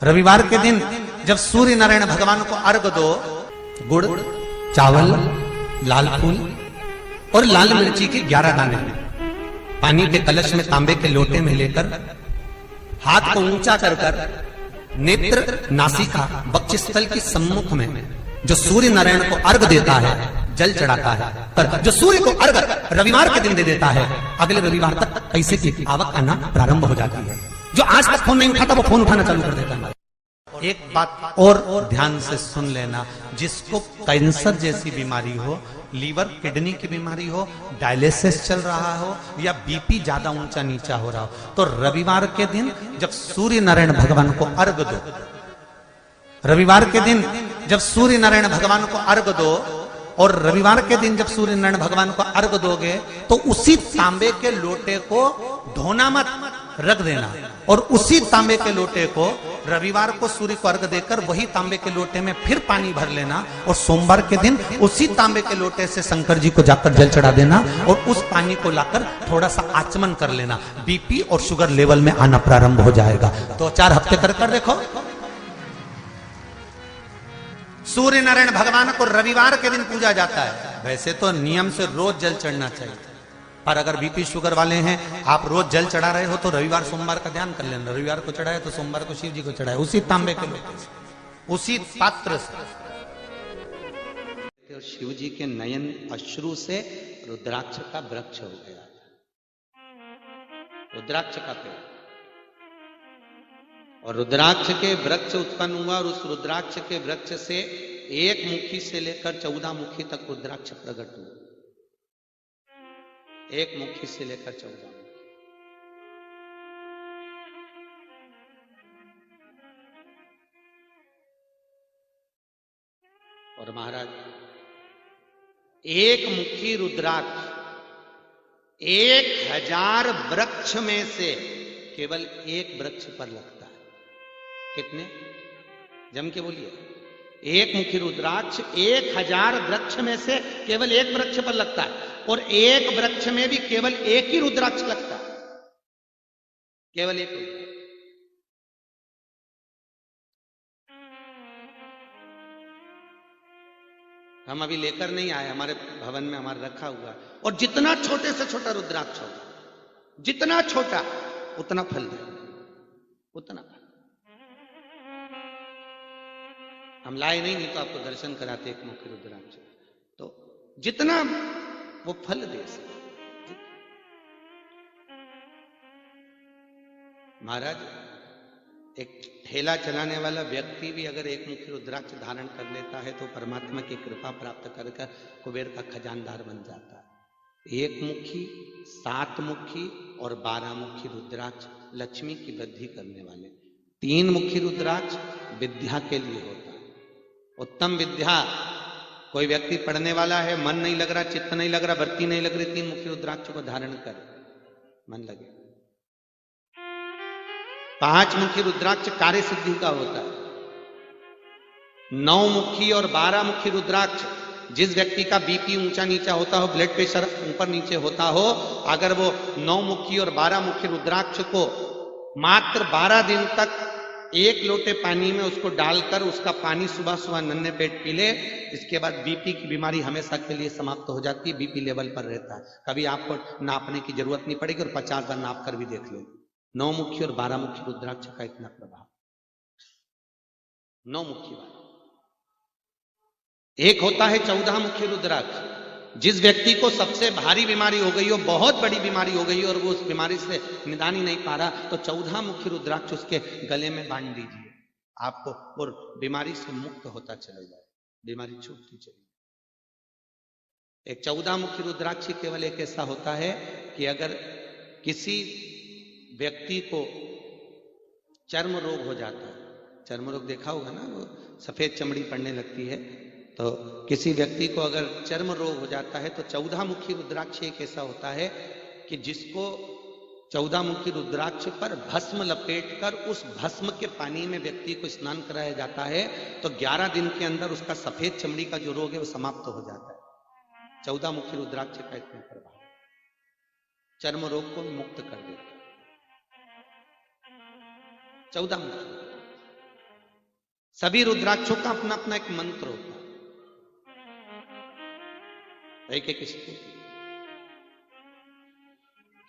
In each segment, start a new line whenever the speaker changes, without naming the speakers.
रविवार के दिन जब सूर्य नारायण भगवान को अर्घ दो, गुड़, चावल, लाल फूल और लाल मिर्ची के 11 दाने पानी के कलश में तांबे के लोटे में लेकर हाथ को ऊंचा कर कर नेत्र, नासिका, वक्षस्थल के सम्मुख में जो सूर्य नारायण को अर्घ देता है, जल चढ़ाता है, पर जो सूर्य को अर्घ रविवार के दिन दे देता है, अगले रविवार तक पैसे की आवक आना प्रारंभ हो जाती है। जो आज तक फोन नहीं उठाता वो फोन उठाना चालू कर देता है। एक बात और ध्यान से सुन लेना, जिसको कैंसर जैसी बीमारी हो, लीवर किडनी की बीमारी हो, डायलिसिस चल रहा हो या बीपी ज्यादा ऊंचा नीचा हो रहा हो, तो रविवार के दिन जब सूर्य नारायण भगवान को अर्घ दो, रविवार के दिन जब सूर्य नारायण भगवान को अर्घ दो, और रविवार के दिन जब सूर्य नारायण भगवान को अर्घ दोगे तो उसी तांबे के लोटे को धोना मत, रख देना, और उसी तांबे के लोटे को रविवार को सूर्य को अर्घ देकर वही तांबे के लोटे में फिर पानी भर लेना, और सोमवार के दिन उसी तांबे के लोटे से शंकर जी को जाकर जल चढ़ा देना, और उस पानी को लाकर थोड़ा सा आचमन कर लेना। बीपी और शुगर लेवल में आना प्रारंभ हो जाएगा। 2-4 हफ्ते कर देखो। सूर्य नारायण भगवान को रविवार के दिन पूजा जाता है। वैसे तो नियम से रोज जल चढ़ना चाहिए, पर अगर बीपी शुगर वाले हैं, आप रोज जल चढ़ा रहे हो तो रविवार सोमवार का ध्यान कर लेना। रविवार को चढ़ाए तो सोमवार को शिव जी को चढ़ाए, उसी तांबे के लोटे से, उसी पात्र से। और शिव जी के नयन अश्रु से रुद्राक्ष का वृक्ष हो गया, रुद्राक्ष का पेड़, और रुद्राक्ष के वृक्ष उत्पन्न हुआ, और उस रुद्राक्ष के वृक्ष से 1 मुखी से लेकर 14 मुखी तक रुद्राक्ष प्रकट हुआ। 1 मुखी से लेकर 14 मुखी। और महाराज 1 मुखी रुद्राक्ष 1000 वृक्ष में से केवल 1 वृक्ष पर लगता है। कितने? जम के बोलिए। 1 मुखी रुद्राक्ष 1000 वृक्ष में से केवल 1 वृक्ष पर लगता है, और 1 वृक्ष में भी केवल 1 ही रुद्राक्ष लगता है, केवल 1 रुद्राक्ष। हम अभी लेकर नहीं आए, हमारे भवन में हमारा रखा हुआ है, और जितना छोटे से छोटा रुद्राक्ष होगा, जितना छोटा उतना फल दे, उतना फल। हम लाए नहीं तो आपको दर्शन कराते 1 मुखी रुद्राक्ष, तो जितना वो फल दे सके। महाराज एक ठेला चलाने वाला व्यक्ति भी अगर 1 मुखी रुद्राक्ष धारण कर लेता है तो परमात्मा की कृपा प्राप्त कर कुबेर का खजानदार बन जाता है। 1 मुखी, 7 मुखी और 12 मुखी रुद्राक्ष लक्ष्मी की वृद्धि करने वाले। 3 मुखी रुद्राक्ष विद्या के लिए होता है, उत्तम विद्या। कोई व्यक्ति पढ़ने वाला है, मन नहीं लग रहा, चित्त नहीं लग रहा, वृत्ति नहीं लग रही, 3 मुखी रुद्राक्ष को धारण कर मन लगे। 5 मुखी रुद्राक्ष कार्य सिद्धि का होता है। 9 मुखी और 12 मुखी रुद्राक्ष जिस व्यक्ति का बीपी ऊंचा नीचा होता हो, ब्लड प्रेशर ऊपर नीचे होता हो, अगर वो 9 मुखी और 12 मुखी रुद्राक्ष को मात्र 12 दिन तक 1 लोटे पानी में उसको डालकर उसका पानी सुबह सुबह नन्हे पेट पी ले, इसके बाद बीपी की बीमारी हमेशा के लिए समाप्त हो जाती है। बीपी लेवल पर रहता है, कभी आपको नापने की जरूरत नहीं पड़ेगी, और 50 बार नाप कर भी देख लो। 9 मुखी और 12 मुखी रुद्राक्ष का इतना प्रभाव। 9 मुखी वाला। एक होता है 14 मुखी रुद्राक्ष, जिस व्यक्ति को सबसे भारी बीमारी हो गई हो, बहुत बड़ी बीमारी हो गई हो, और वो उस बीमारी से निदान ही नहीं पा रहा, तो 14 मुखी रुद्राक्ष उसके गले में बांध दीजिए, आपको और बीमारी से मुक्त होता चला जाए, बीमारी छूटती चली। एक 14 मुखी रुद्राक्ष केवल एक ऐसा होता है कि अगर किसी व्यक्ति को चर्म रोग हो जाता है, चर्म रोग देखा होगा ना, वो सफेद चमड़ी पड़ने लगती है, तो किसी व्यक्ति को अगर चर्म रोग हो जाता है तो 14 मुखी रुद्राक्ष एक ऐसा होता है कि जिसको 14 मुखी रुद्राक्ष पर भस्म लपेटकर उस भस्म के पानी में व्यक्ति को स्नान कराया जाता है, तो 11 दिन के अंदर उसका सफेद चमड़ी का जो रोग है वो समाप्त हो जाता है। 14 मुखी रुद्राक्ष का इतना प्रभाव चर्म रोग को मुक्त कर देता है। 14 मुखी सभी रुद्राक्षों का अपना अपना एक मंत्र होता है, एक एक स्तुति।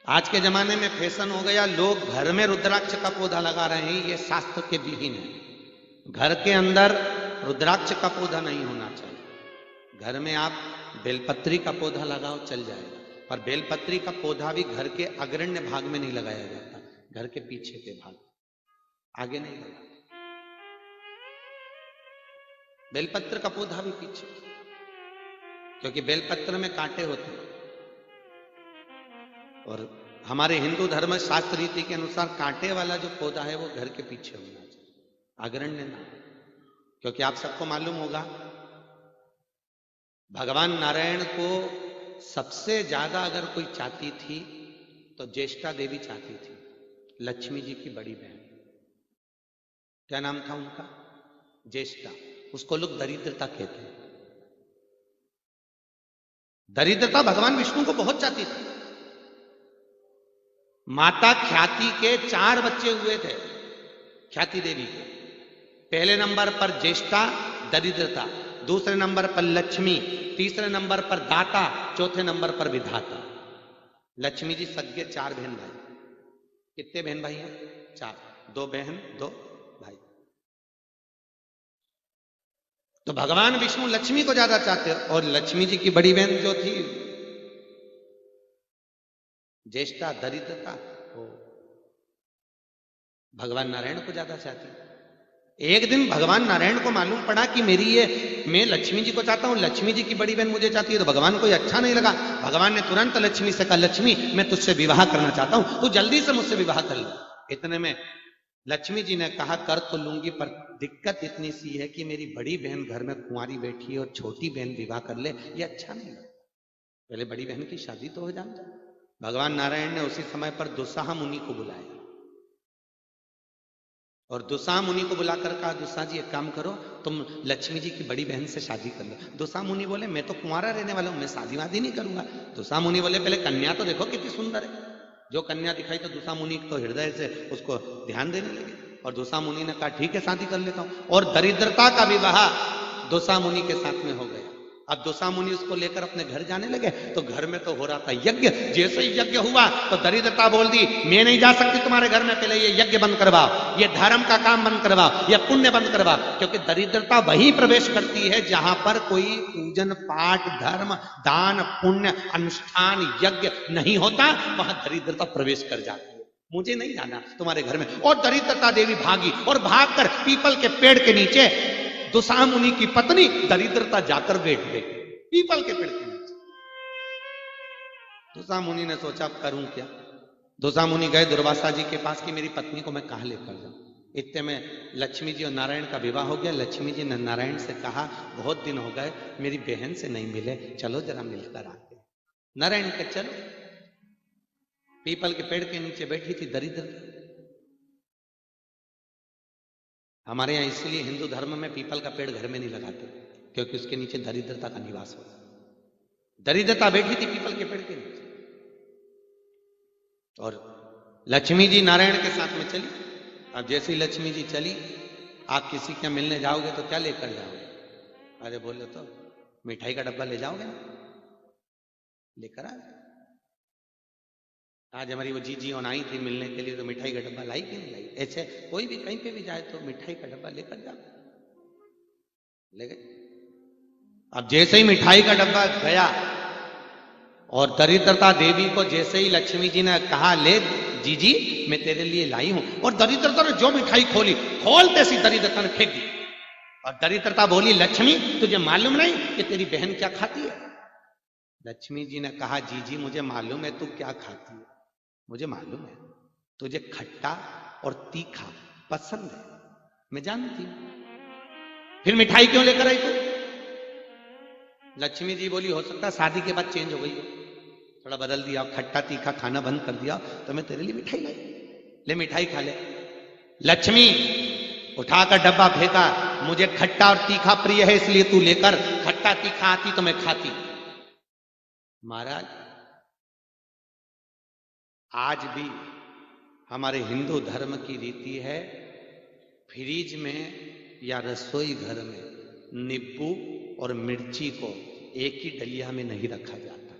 आज के जमाने में फैशन हो गया, लोग घर में रुद्राक्ष का पौधा लगा रहे हैं, ये शास्त्र के विहीन है। घर के अंदर रुद्राक्ष का पौधा नहीं होना चाहिए। घर में आप बेलपत्री का पौधा लगाओ, चल जाएगा, पर बेलपत्री का पौधा भी घर के अग्रण्य भाग में नहीं लगाया जाता, घर के पीछे के भाग, आगे नहीं लगाते। बेलपत्र का पौधा भी पीछे, क्योंकि बेलपत्र में कांटे होते हैं, और हमारे हिंदू धर्म शास्त्र रीति के अनुसार कांटे वाला जो पौधा है वो घर के पीछे होना चाहिए, अग्रण्य ना। क्योंकि आप सबको मालूम होगा, भगवान नारायण को सबसे ज्यादा अगर कोई चाहती थी तो ज्येष्ठा देवी चाहती थी, लक्ष्मी जी की बड़ी बहन। क्या नाम था उनका? ज्येष्ठा। उसको लोग दरिद्रता कहते हैं। दरिद्रता भगवान विष्णु को बहुत चाहती थी। माता ख्याति के 4 बच्चे हुए थे, ख्याति देवी के। पहले नंबर पर ज्येष्ठा, दरिद्रता, दूसरे नंबर पर लक्ष्मी, तीसरे नंबर पर दाता, चौथे नंबर पर विधाता। लक्ष्मी जी सगे 4 बहन भाई। कितने बहन भाई हैं? 4, 2 बहन 2 भाई। तो भगवान विष्णु लक्ष्मी को ज्यादा चाहते, और लक्ष्मी जी की बड़ी बहन जो थी ज्येष्ठा, दरिद्रता, वो भगवान नारायण को ज्यादा चाहती। एक दिन भगवान नारायण को मालूम पड़ा कि मैं लक्ष्मी जी को चाहता हूं, लक्ष्मी जी की बड़ी बहन मुझे चाहती है, तो भगवान को ये अच्छा नहीं लगा। भगवान ने तुरंत लक्ष्मी से कहा, लक्ष्मी मैं तुझसे विवाह करना चाहता हूं, तू जल्दी से मुझसे विवाह कर ले। इतने में लक्ष्मी जी ने कहा, कर तो लूंगी, पर दिक्कत इतनी सी है कि मेरी बड़ी बहन घर में कुंवारी बैठी है और छोटी बहन विवाह कर ले, ये अच्छा नहीं लगता, पहले बड़ी बहन की शादी तो हो जाए। भगवान नारायण ने उसी समय पर दुस्साह मुनि को बुलाया, और दुस्साह मुनि को बुलाकर कहा, दुस्साह जी एक काम करो, तुम लक्ष्मी जी की बड़ी बहन से शादी कर लो। दुस्साह मुनि बोले, मैं तो कुंवारा रहने वाला हूं, मैं शादी वादी नहीं करूंगा। दुस्साह मुनि बोले, पहले कन्या तो देखो कितनी सुंदर है। जो कन्या दिखाई तो दुस्साह मुनि तो हृदय से उसको ध्यान देने लगे, और दुस्साह मुनि ने कहा, ठीक है शादी कर लेता हूं। और दरिद्रता का विवाह दुस्साह मुनि के साथ में हो गया। अब दुस्साह मुनि उसको लेकर अपने घर जाने लगे, तो घर में तो हो रहा था यज्ञ। जैसे ही यज्ञ हुआ तो दरिद्रता बोल दी, मैं नहीं जा सकती तुम्हारे घर में, पहले ये यज्ञ बंद करवाओ, ये धर्म का काम बंद करवाओ, ये पुण्य बंद करवाओ। क्योंकि दरिद्रता वही प्रवेश करती है जहां पर कोई पूजन पाठ, धर्म, दान, पुण्य, अनुष्ठान, यज्ञ नहीं होता, वहां दरिद्रता प्रवेश कर जाती है। मुझे नहीं जाना तुम्हारे घर में। और दरिद्रता देवी भागी, और भागकर पीपल के पेड़ के नीचे दुस्साह मुनि की पत्नी दरिद्रता जाकर बैठ गई पीपल के पेड़ के नीचे। दुस्साह मुनि ने सोचा, अब करूं क्या। दुस्साह मुनि गए दुर्वासा जी के पास कि मेरी पत्नी को मैं कहां लेकर जाऊं। इतने में लक्ष्मी जी और नारायण का विवाह हो गया। लक्ष्मी जी ने नारायण से कहा, बहुत दिन हो गए मेरी बहन से नहीं मिले, चलो जरा मिलकर आते। नारायण के चलो। पीपल के पेड़ के नीचे बैठी थी दरिद्रता। हमारे यहां इसलिए हिंदू धर्म में पीपल का पेड़ घर में नहीं लगाते, क्योंकि उसके नीचे दरिद्रता का निवास होता। दरिद्रता बैठी थी पीपल के पेड़ के नीचे, और लक्ष्मी जी नारायण के साथ में चली। अब जैसे ही लक्ष्मी जी चली, आप किसी के मिलने जाओगे तो क्या लेकर जाओगे? अरे बोले तो मिठाई का डब्बा ले जाओगे ना, लेकर आ। आज हमारी वो जीजी और आई थी मिलने के लिए, तो मिठाई का डब्बा लाई कि नहीं लाई? ऐसे कोई भी कहीं पे भी जाए तो मिठाई का डब्बा लेकर जाओ, ले गए। अब जैसे ही मिठाई का डब्बा गया, और दरिद्रता देवी को जैसे ही लक्ष्मी जी ने कहा, ले जीजी मैं तेरे लिए लाई हूं, और दरिद्रता ने जो मिठाई खोली, खोलते सी दरिद्रता ने फेंक दी। और दरिद्रता बोली, लक्ष्मी तुझे मालूम नहीं कि तेरी बहन क्या खाती है? लक्ष्मी जी ने कहा, जीजी मुझे मालूम है तू क्या खाती है, मुझे मालूम है तुझे खट्टा और तीखा पसंद है, मैं जानती हूं, फिर मिठाई क्यों लेकर आई तू? लक्ष्मी जी बोली, हो सकता है शादी के बाद चेंज हो गई हो, थोड़ा बदल दिया, खट्टा तीखा खाना बंद कर दिया, तो मैं तेरे लिए मिठाई लाई, ले मिठाई खा ले। लक्ष्मी उठाकर डब्बा फेंका, मुझे खट्टा और तीखा प्रिय है इसलिए तू लेकर, खट्टा तीखा आती तो मैं खाती। महाराज आज भी हमारे हिंदू धर्म की रीति है, फ्रिज में या रसोई घर में नींबू और मिर्ची को एक ही डलिया में नहीं रखा जाता।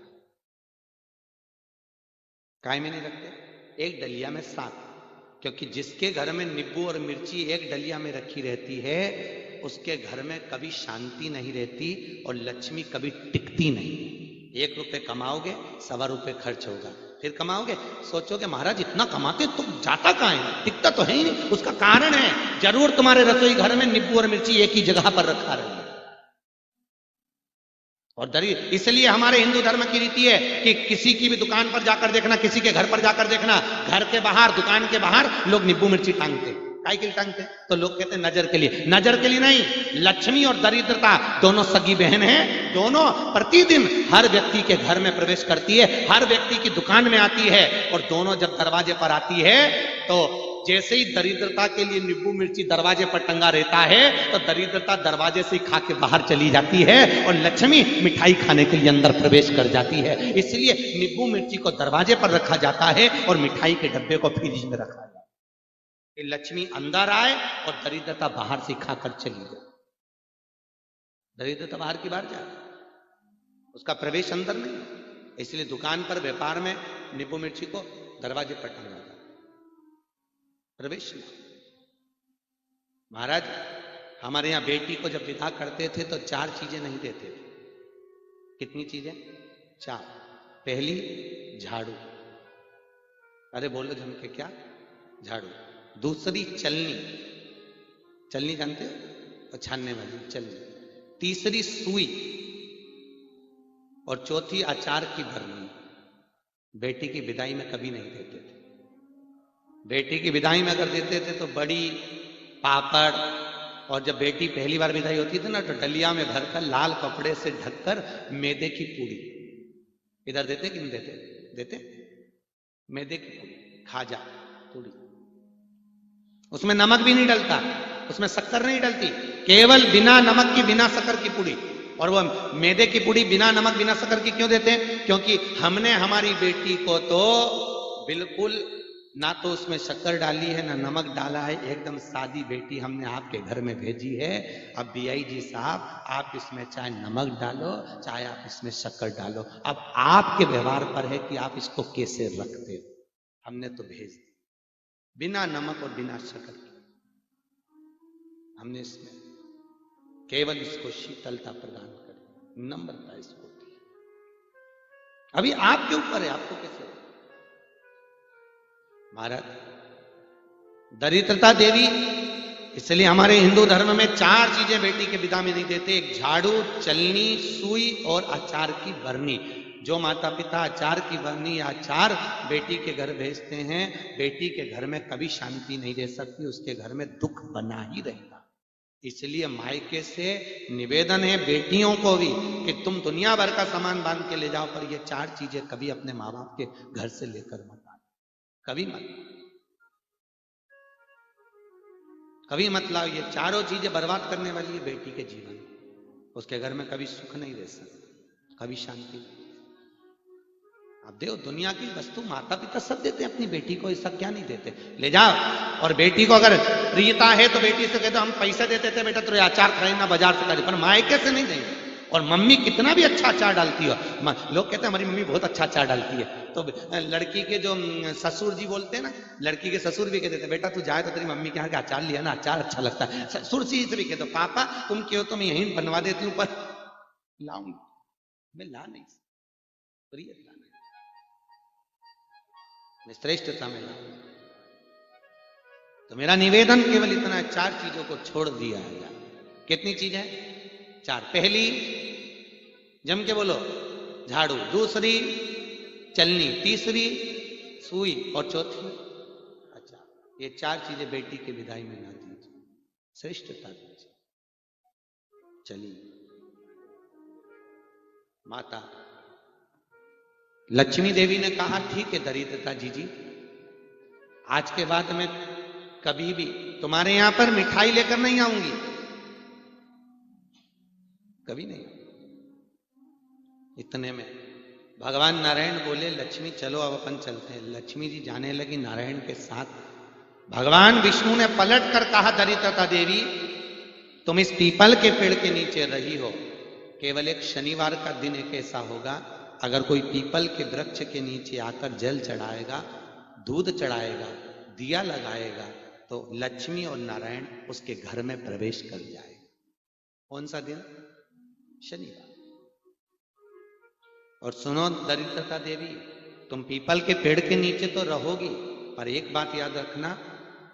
काय में नहीं रखते? एक डलिया में साथ, क्योंकि जिसके घर में नींबू और मिर्ची एक डलिया में रखी रहती है उसके घर में कभी शांति नहीं रहती और लक्ष्मी कभी टिकती नहीं। 1 रुपए कमाओगे, 1.25 रुपए खर्च होगा, फिर कमाओगे, सोचोगे महाराज इतना कमाते तो जाता कहाँ है, टिकता तो है ही नहीं। उसका कारण है जरूर तुम्हारे रसोई घर में नींबू और मिर्ची एक ही जगह पर रखा रहे। और इसलिए हमारे हिंदू धर्म की रीति है कि किसी की भी दुकान पर जाकर देखना, किसी के घर पर जाकर देखना, घर के बाहर, दुकान के बाहर लोग नींबू मिर्ची टांगते। काय के लिए टांगते? तो लोग कहते हैं नजर के लिए। नजर के लिए नहीं, लक्ष्मी और दरिद्रता दोनों सगी बहन हैं, दोनों प्रतिदिन हर व्यक्ति के घर में प्रवेश करती है, हर व्यक्ति की दुकान में आती है, और दोनों जब दरवाजे पर आती है तो जैसे ही दरिद्रता के लिए नींबू मिर्ची दरवाजे पर टंगा रहता है तो दरिद्रता दरवाजे से खा के बाहर चली जाती है और लक्ष्मी मिठाई खाने के लिए अंदर प्रवेश कर जाती है। इसलिए नींबू मिर्ची को दरवाजे पर रखा जाता है और मिठाई के डब्बे को फ्रिज में रखा जाता है कि लक्ष्मी अंदर आए और दरिद्रता बाहर से खाकर चली जाए। दरिद्रता बाहर की बाहर जाए, उसका प्रवेश अंदर नहीं। इसलिए दुकान पर, व्यापार में नींबू मिर्ची को दरवाजे पर टंगा जाता, प्रवेश नहीं। महाराज हमारे यहां बेटी को जब विदा करते थे तो 4 चीजें नहीं देते थे। कितनी चीजें? 4। पहली झाड़ू, अरे बोलो जम के क्या? झाड़ू। दूसरी चलनी, चलनी जानते हो? और छानने वाली चलनी। तीसरी सुई, और चौथी अचार की भरनी। बेटी की विदाई में कभी नहीं देते थे। बेटी की विदाई में अगर देते थे तो बड़ी, पापड़, और जब बेटी पहली बार विदाई होती थी ना तो डलिया में भरकर लाल कपड़े से ढककर मैदे की पूरी इधर देते कि नहीं देते? देते। मैदे की पूरी, खाजा पूरी, उसमें नमक भी नहीं डलता, उसमें शक्कर नहीं डलती, केवल बिना नमक की, बिना शक्कर की पूरी। और वो मैदे की पूरी बिना नमक बिना शक्कर की क्यों देते हैं? क्योंकि हमने हमारी बेटी को तो बिल्कुल ना तो उसमें शक्कर डाली है ना नमक डाला है, एकदम सादी बेटी हमने आपके घर में भेजी है। अब बीआई जी साहब, आप इसमें चाहे नमक डालो चाहे आप इसमें शक्कर डालो, अब आपके व्यवहार पर है कि आप इसको कैसे रखते हो। हमने तो भेज दी बिना नमक और बिना शक्कर की। हमने इसमें केवल इसको शीतलता प्रदान करी, नम्रता इसको दी। अभी आपके ऊपर है, आपको कैसे। महाराज दरिद्रता देवी, इसलिए हमारे हिंदू धर्म में 4 चीजें बेटी के विदा में नहीं देते। एक झाड़ू, चलनी, सुई और अचार की बरनी। जो माता पिता अचार की बरनी या अचार बेटी के घर भेजते हैं, बेटी के घर में कभी शांति नहीं रह सकती, उसके घर में दुख बना ही रहेगा। इसलिए मायके से निवेदन है बेटियों को भी कि तुम दुनिया भर का सामान बांध के ले जाओ, पर ये 4 चीजें कभी अपने माँ बाप के घर से लेकर मत आना, कभी मत, कभी मत लाओ। ये 4 चीजें बर्बाद करने वाली है बेटी के जीवन। उसके घर में कभी सुख नहीं रह सकता, कभी शांति नहीं। आप देखो दुनिया की वस्तु माता पिता सब देते हैं अपनी बेटी को, ऐसा क्या नहीं देते? ले जाओ। और बेटी को अगर प्रियता है तो बेटी से कहते हम पैसे देते थे बेटा तो अचार खरीदना बाजार से खरीद, पर मायके से नहीं देंगे। और मम्मी कितना भी अच्छा अचार डालती हो, लोग कहते हैं हमारी मम्मी बहुत अच्छा अचार डालती है, तो लड़की के जो ससुर जी बोलते हैं ना, लड़की के ससुर भी कहते थे बेटा तू जाए तो तेरी मम्मी के यहाँ का अचार लिया ना, अचार अच्छा लगता है। ससुर जी से भी कहते पापा तुम क्यों, तो मैं यहीं बनवा देती हूँ, पर लाऊंगी मैं ला नहीं, प्रियता मैं श्रेष्ठता में लाऊंगी। तो मेरा निवेदन केवल इतना है, 4 चीजों को छोड़ दिया है। कितनी चीज है? 4। पहली जम के बोलो झाड़ू, दूसरी चलनी, तीसरी सुई और चौथी अच्छा। ये 4 चीजें बेटी की विदाई में ना दीजिए, श्रेष्ठता दीजिए। चलिए माता लक्ष्मी देवी ने कहा ठीक है दरिद्रता जी, आज के बाद मैं कभी भी तुम्हारे यहां पर मिठाई लेकर नहीं आऊंगी, कभी नहीं। इतने में भगवान नारायण बोले लक्ष्मी चलो अब अपन चलते हैं। लक्ष्मी जी जाने लगी नारायण के साथ। भगवान विष्णु ने पलट कर कहा दरिद्रता देवी तुम इस पीपल के पेड़ के नीचे रही हो, केवल एक शनिवार का दिन एक ऐसा होगा, अगर कोई पीपल के वृक्ष के नीचे आकर जल चढ़ाएगा, दूध चढ़ाएगा, दिया लगाएगा, तो लक्ष्मी और नारायण उसके घर में प्रवेश कर जाएगा। कौन सा दिन? शनिवार। और सुनो दरिद्रता देवी, तुम पीपल के पेड़ के नीचे तो रहोगी, पर एक बात याद रखना,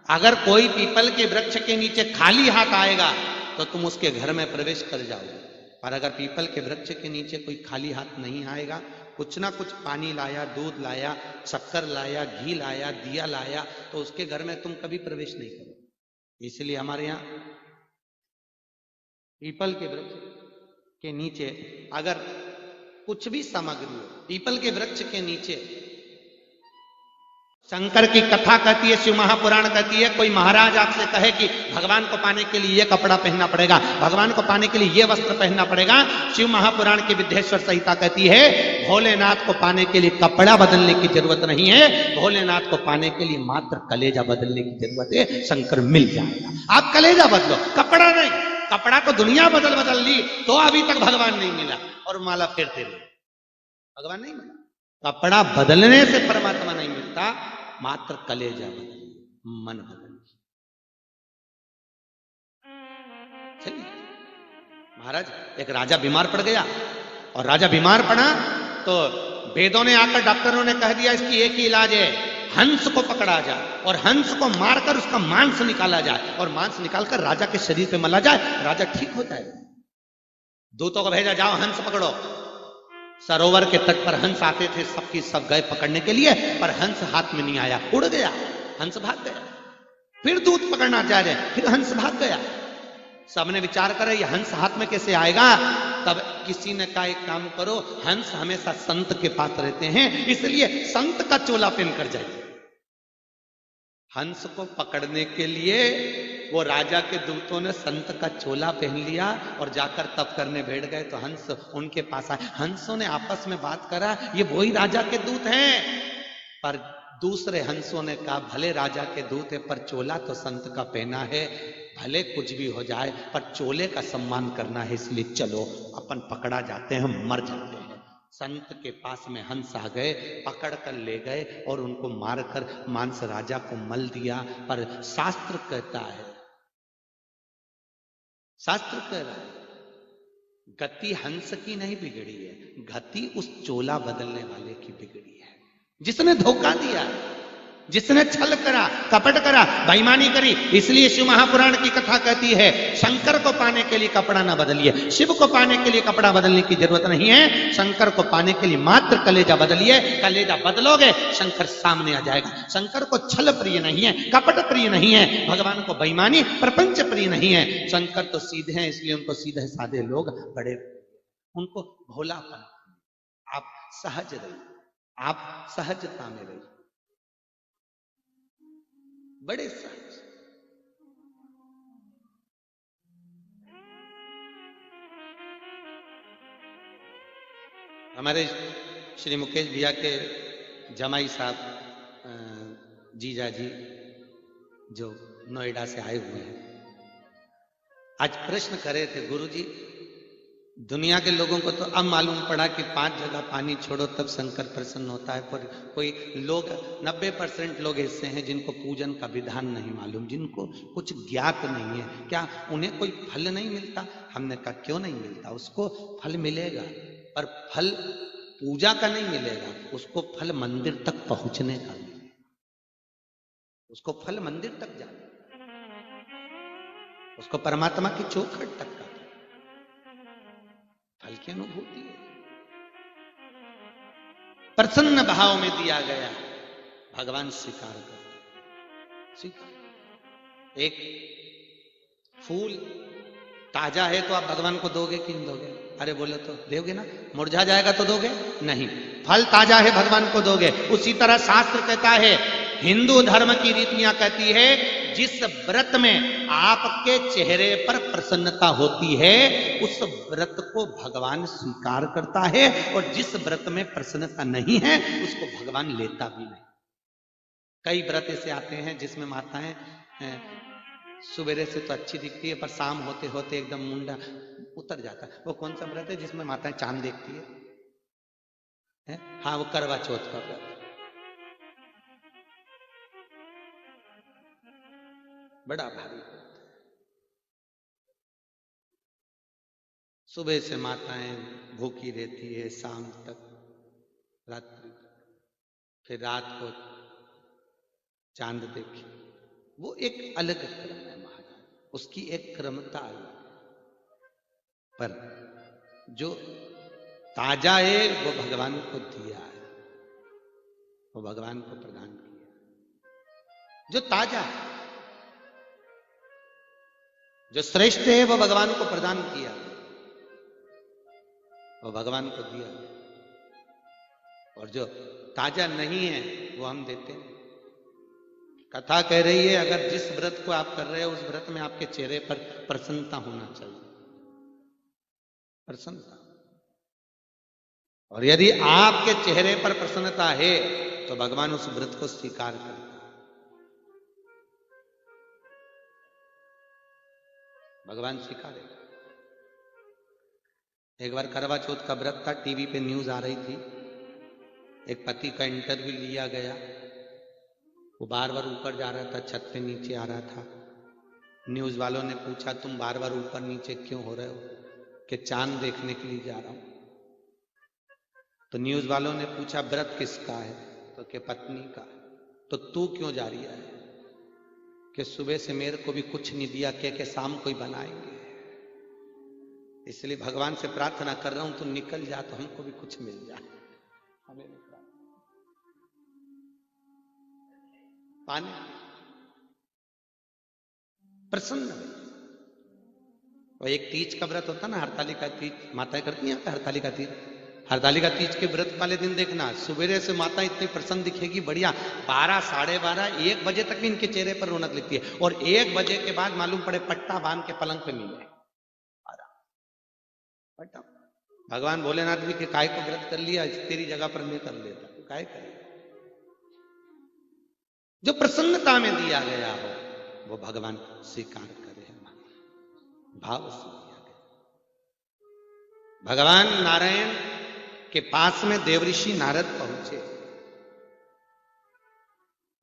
अगर कोई पीपल के वृक्ष के नीचे खाली हाथ आएगा तो तुम उसके घर में प्रवेश कर जाओगे। पर अगर पीपल के वृक्ष के नीचे कोई खाली हाथ नहीं आएगा, कुछ ना कुछ पानी लाया, दूध लाया, शक्कर लाया, घी लाया, दिया लाया, तो उसके घर में तुम कभी प्रवेश नहीं करोगे। इसलिए हमारे यहां पीपल के वृक्ष के नीचे अगर कुछ भी सामग्री हो, पीपल के वृक्ष के नीचे शंकर की कथा कहती है, शिव महापुराण कहती है, कोई महाराज आपसे कहे कि भगवान को पाने के लिए ये कपड़ा पहनना पड़ेगा, भगवान को पाने के लिए ये वस्त्र पहनना पड़ेगा, शिव महापुराण की विद्येश्वर संहिता कहती है भोलेनाथ को पाने के लिए कपड़ा बदलने की जरूरत नहीं है, भोलेनाथ को पाने के लिए मात्र कलेजा बदलने की जरूरत है, शंकर मिल जाएगा। आप कलेजा बदलो, कपड़ा नहीं। कपड़ा को दुनिया बदल ली तो अभी तक भगवान नहीं मिला, और माला फेरते रहे, भगवान नहीं मिला। कपड़ा बदलने से परमात्मा नहीं मिलता, मात्र कलेजा बदल, मन बदल। चलिए, महाराज एक राजा बीमार पड़ गया, और राजा बीमार पड़ा तो वेदों ने आकर, डॉक्टरों ने कह दिया इसकी एक ही इलाज है, हंस को पकड़ा जाए और हंस को मारकर उसका मांस निकाला जाए, और मांस निकालकर राजा के शरीर पे मला जाए, राजा ठीक हो जाए। दूतों को भेजा, जाओ हंस पकड़ो। सरोवर के तट पर हंस आते थे, सबकी सब गए पकड़ने के लिए, पर हंस हाथ में नहीं आया, उड़ गया, हंस भाग गया। फिर दूत पकड़ना चाह रहे, फिर हंस भाग गया। सबने विचार करे ये हंस हाथ में कैसे आएगा। तब किसी ने कहा एक काम करो, हंस हमेशा संत के पास रहते हैं, इसलिए संत का चोला पहनकर जाइए। हंस को पकड़ने के लिए वो राजा के दूतों ने संत का चोला पहन लिया और जाकर तप करने बैठ गए, तो हंस उनके पास आए। हंसों ने आपस में बात करा, ये वही राजा के दूत हैं। पर दूसरे हंसों ने कहा भले राजा के दूत है, पर चोला तो संत का पहना है, भले कुछ भी हो जाए पर चोले का सम्मान करना है, इसलिए चलो अपन पकड़ा जाते हैं, मर जाते हैं। संत के पास में हंस आ गए, पकड़ कर ले गए और उनको मारकर मांस राजा को मल दिया। पर शास्त्र कहता है, शास्त्र कह रहा है गति हंस की नहीं बिगड़ी है, गति उस चोला बदलने वाले की बिगड़ी है, जिसने धोखा दिया, जिसने छल करा, कपट करा, बेईमानी करी। इसलिए शिव महापुराण की कथा कहती है शंकर को पाने के लिए कपड़ा ना बदलिए, शिव को पाने के लिए कपड़ा बदलने की जरूरत नहीं है, शंकर को पाने के लिए मात्र कलेजा बदलिए। कलेजा बदलोगे शंकर सामने आ जाएगा। शंकर को छल प्रिय नहीं है, कपट प्रिय नहीं है, भगवान को बेईमानी प्रपंच प्रिय नहीं है। शंकर तो सीधे हैं, इसलिए उनको सीधे साधे लोग बड़े, उनको भोलापन। आप सहज रहिए, आप सहजता में रहिए, बड़े सहज। हमारे श्री मुकेश भैया के जमाई साहब जीजा जी जो नोएडा से आए हुए हैं, आज प्रश्न करे थे, गुरुजी दुनिया के लोगों को तो अब मालूम पड़ा कि 5 जगह पानी छोड़ो तब शंकर प्रसन्न होता है, पर कोई लोग 90% लोग ऐसे हैं जिनको पूजन का विधान नहीं मालूम, जिनको कुछ ज्ञात नहीं है। क्या उन्हें कोई फल नहीं मिलता? हमने कहा क्यों नहीं मिलता, उसको फल मिलेगा, पर फल पूजा का नहीं मिलेगा, उसको फल मंदिर तक पहुंचने का मिलेगा, उसको फल मंदिर तक जाना, उसको परमात्मा की चौखट तक का फल की अनुभूति है। प्रसन्न भाव में दिया गया, भगवान स्वीकार करते। स्वीकार। एक फूल ताजा है तो आप भगवान को दोगे कि नहीं दोगे? अरे बोले तो दोगे ना, मुरझा जाएगा तो दोगे नहीं, फल ताजा है भगवान को दोगे। उसी तरह शास्त्र कहता है, हिंदू धर्म की रीतियां कहती है, जिस व्रत में आपके चेहरे पर प्रसन्नता होती है उस व्रत को भगवान स्वीकार करता है, और जिस व्रत में प्रसन्नता नहीं है उसको भगवान लेता भी नहीं। कई व्रत ऐसे आते हैं जिसमें माताएं सुबेरे से तो अच्छी दिखती है, पर शाम होते होते एकदम मुंडा उतर जाता है। वो कौन सा व्रत है जिसमें माताएं चांद देखती है? हाँ, वो करवा चौथ का व्रत। बड़ा भारी। सुबह से माताएं भूखी रहती है, शाम तक, रात्रि तक, फिर रात को चांद देखी। वो एक अलग क्रम है महाराज, उसकी एक क्रमता अलग है। पर जो ताजा है वो भगवान को दिया है, वो भगवान को प्रदान किया। जो ताजा है, जो श्रेष्ठ है, वो भगवान को प्रदान किया, वो भगवान को दिया। और जो ताजा नहीं है वो हम देते हैं। कथा कह रही है अगर जिस व्रत को आप कर रहे हो उस व्रत में आपके चेहरे पर प्रसन्नता होना चाहिए, प्रसन्नता। और यदि आपके चेहरे पर प्रसन्नता है तो भगवान उस व्रत को स्वीकार करता है। भगवान स्वीकारेगा। एक बार करवा चौथ का व्रत था, टीवी पे न्यूज आ रही थी, एक पति का इंटरव्यू लिया गया। वो बार बार ऊपर जा रहा था, छत पे नीचे आ रहा था। न्यूज वालों ने पूछा तुम बार बार ऊपर नीचे क्यों हो रहे हो? कि चांद देखने के लिए जा रहा हूं। तो न्यूज वालों ने पूछा व्रत किसका है? तो कि पत्नी का। तो तू क्यों जा रही है? कि सुबह से मेरे को भी कुछ नहीं दिया, के शाम को ही बनाएंगे, इसलिए भगवान से प्रार्थना कर रहा हूं तू निकल जा तो हमको भी कुछ मिल जाए। हमें पाने प्रसन्न है। और एक तीज का व्रत होता ना, हरतालिका तीज, माताएं करती हैं हरतालिका तीज। हरतालिका तीज के व्रत वाले दिन देखना, सुबह से माता इतनी प्रसन्न दिखेगी, बढ़िया। 12, 12:30, 1 बजे तक भी इनके चेहरे पर रौनक लिखती है। और 1 बजे के बाद मालूम पड़े पट्टा बांध के पलंग पे मिले पट्टा। भगवान भोलेनाथ भी के काय को व्रत कर लिया, तेरी जगह पर मैं कर लेता, तो काय करे। जो प्रसन्नता में दिया गया हो वो भगवान स्वीकार करे, भाव से दिया गया। भगवान नारायण के पास में देवऋषि नारद पहुंचे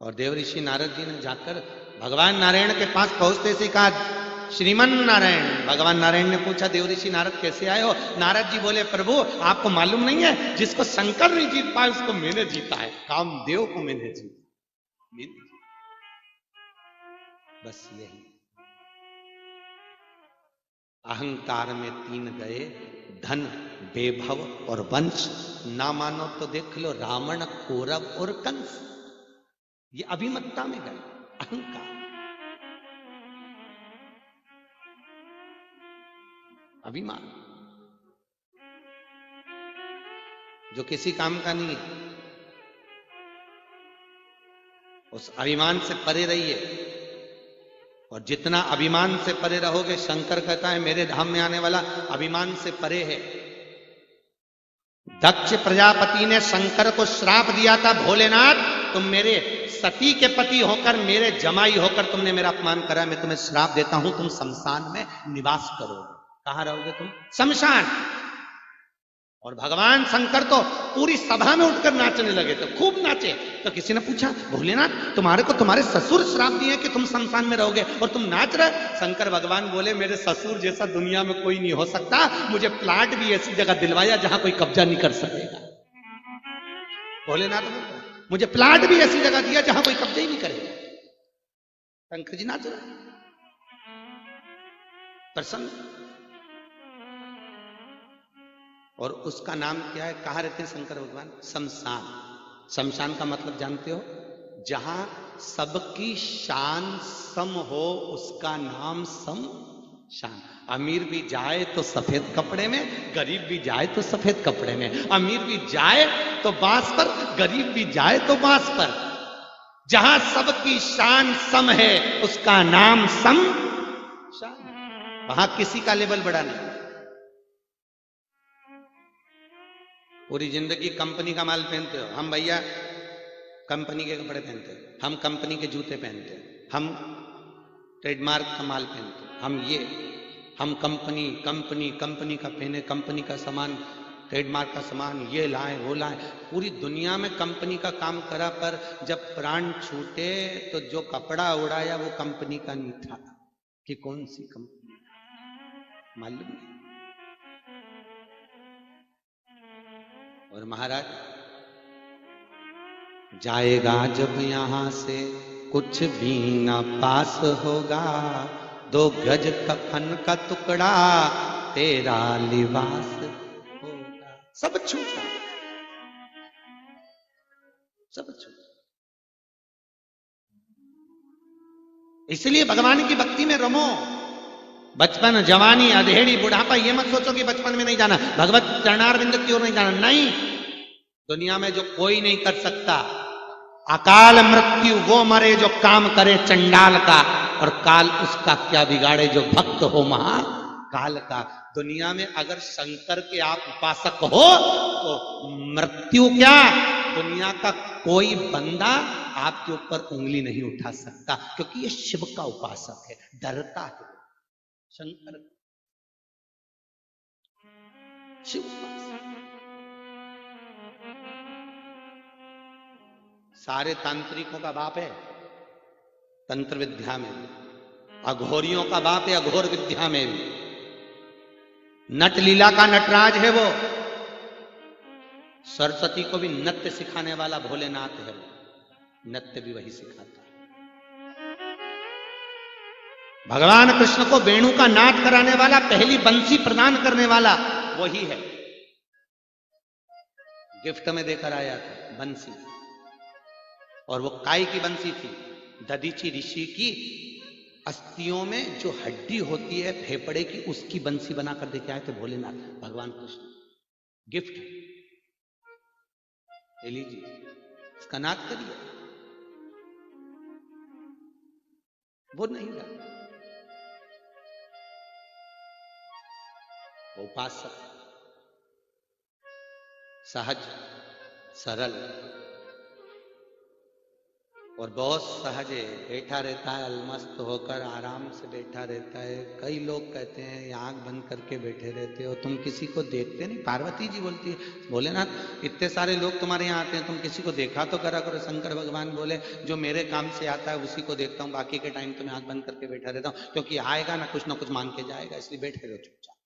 और देवऋषि नारद जी ने जाकर भगवान नारायण के पास पहुंचते से कहा श्रीमन नारायण। भगवान नारायण ने पूछा देवऋषि नारद कैसे आए हो? नारद जी बोले प्रभु आपको मालूम नहीं है, जिसको शंकर नहीं जीत पाए उसको मैंने जीता है, कामदेव को मैंने जीता। बस यही। अहंकार में 3 गए, धन, वैभव और वंश। ना मानो तो देख लो रावण, कौरव और कंस, ये अभिमत्ता में गए। अहंकार, अभिमान, जो किसी काम का नहीं है, उस अभिमान से परे रहिए। और जितना अभिमान से परे रहोगे, शंकर कहता है मेरे धाम में आने वाला अभिमान से परे है। दक्ष प्रजापति ने शंकर को श्राप दिया था, भोलेनाथ तुम मेरे सती के पति होकर, मेरे जमाई होकर तुमने मेरा अपमान करा, मैं तुम्हें श्राप देता हूं, तुम शमशान में निवास करोगे। कहां रहोगे तुम? शमशान। और भगवान शंकर तो पूरी सभा में उठकर नाचने लगे थे, खूब नाचे। तो किसी ने पूछा भोलेनाथ तुम्हारे को तुम्हारे ससुर श्राप दिए कि तुम शमशान में रहोगे और तुम नाच रहे? शंकर भगवान बोले मेरे ससुर जैसा दुनिया में कोई नहीं हो सकता, मुझे प्लाट भी ऐसी जगह दिलवाया जहां कोई कब्जा नहीं कर सकेगा। भोलेनाथ बोले मुझे प्लाट भी ऐसी जगह दिया जहां कोई कब्जा ही नहीं करेगा। शंकर जी नाच रहे, प्रसन्न। और उसका नाम क्या है? कहां रहते हैं शंकर भगवान? शमशान। शमशान का मतलब जानते हो? जहां सबकी शान सम हो उसका नाम शमशान। अमीर भी जाए तो सफेद कपड़े में, गरीब भी जाए तो सफेद कपड़े में। अमीर भी जाए तो बांस पर, गरीब भी जाए तो बांस पर। जहां सबकी शान सम है उसका नाम शमशान। वहां किसी का लेवल बड़ा नहीं। पूरी जिंदगी कंपनी का माल पहनते हो, हम भैया कंपनी के कपड़े पहनते हैं, हम कंपनी के जूते पहनते हैं, हम ट्रेडमार्क का माल पहनते, हम कंपनी कंपनी कंपनी का पहने, कंपनी का सामान, ट्रेडमार्क का सामान, ये लाए वो लाए, पूरी दुनिया में कंपनी का काम करा, पर जब प्राण छूटे तो जो कपड़ा उड़ाया वो कंपनी का नहीं था। कि कौन सी कंपनी मालूम नहीं। और महाराज जाएगा जब यहां से कुछ भी ना पास होगा, 2 गज कफन का टुकड़ा तेरा लिबास होगा। सब छूटा, सब छूटा। इसलिए भगवान की भक्ति में रमो। बचपन, जवानी, अधेड़ी, बुढ़ापा, ये मत सोचो कि बचपन में नहीं जाना, भगवत चरणारविंद की ओर नहीं जाना। नहीं, दुनिया में जो कोई नहीं कर सकता, अकाल मृत्यु वो मरे जो काम करे चंडाल का, और काल उसका क्या बिगाड़े जो भक्त हो महाकाल का। दुनिया में अगर शंकर के आप उपासक हो तो मृत्यु क्या, दुनिया का कोई बंदा आपके ऊपर उंगली नहीं उठा सकता, क्योंकि ये शिव का उपासक है, डरता है शंकर, शिव उपासक। सारे तांत्रिकों का बाप है तंत्र विद्या में, अघोरियों का बाप है अघोर विद्या में भी। नट लीला का नटराज है वो, सरस्वती को भी नृत्य सिखाने वाला भोलेनाथ है, नृत्य भी वही सिखाता है। भगवान कृष्ण को वेणु का नाद कराने वाला, पहली बंसी प्रदान करने वाला वही है। गिफ्ट में देकर आया था बंसी, और वो काय की बंसी थी, दधीची ऋषि की अस्थियों में जो हड्डी होती है फेफड़े की, उसकी बंसी बनाकर देके आए थे भोलेनाथ भगवान कृष्ण। गिफ्ट ले लीजिए, इसका नाद करिए। वो नहीं था, वो उपासक सहज सरल और बहुत सहज है, बैठा रहता है अलमस्त होकर, आराम से बैठा रहता है। कई लोग कहते हैं आंख बंद करके बैठे रहते हो, तुम किसी को देखते नहीं। पार्वती जी बोलती है, भोलेनाथ इतने सारे लोग तुम्हारे यहाँ आते हैं, तुम किसी को देखा तो करा करो। शंकर भगवान बोले, जो मेरे काम से आता है उसी को देखता हूँ, बाकी के टाइम तो मैं आंख बंद करके बैठा रहता हूँ, क्योंकि आएगा ना कुछ मांग के जाएगा, इसलिए बैठे रहो चुपचाप।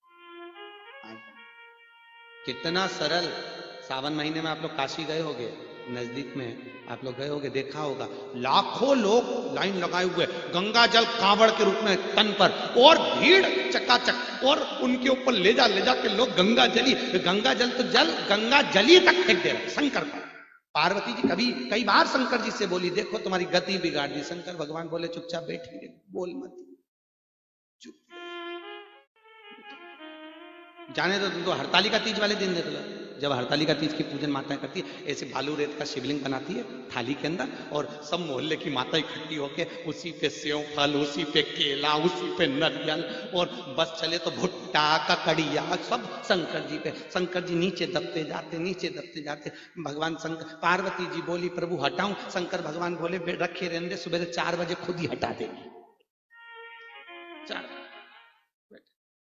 कितना सरल। सावन महीने में आप लोग काशी गए होंगे, नजदीक में आप लोग गए होंगे, देखा होगा लाखों लोग लाइन लगाए हुए, गंगा जल कांवड़ के रूप में तन पर, और भीड़ चकाचक, और उनके ऊपर ले जा के लोग गंगा जल तो जल गंगा जली तक फेंक दे रहे शंकर पर। पार्वती जी कई बार शंकर जी से बोली, देखो तुम्हारी गति बिगाड़ दी। शंकर भगवान बोले, चुपचाप बैठेंगे, बोल मत, चुप जाने दो। तुमको हरतालिका तीज वाले दिन देख लो, जब हरतालिका तीज की पूजन माताएं करती है, ऐसे बालू रेत का शिवलिंग बनाती है थाली के अंदर, और सब मोहल्ले की माता इकट्ठी होके उसी पे सेव फल, उसी पे केला, उसी पे नारियल, और बस चले तो भुट्टा ककड़िया सब शंकर जी पे। शंकर जी नीचे दबते जाते। भगवान शंकर, पार्वती जी बोली, प्रभु हटाऊं? शंकर भगवान बोले, रखे रहने, सुबह 4 बजे खुद ही हटा देंगे।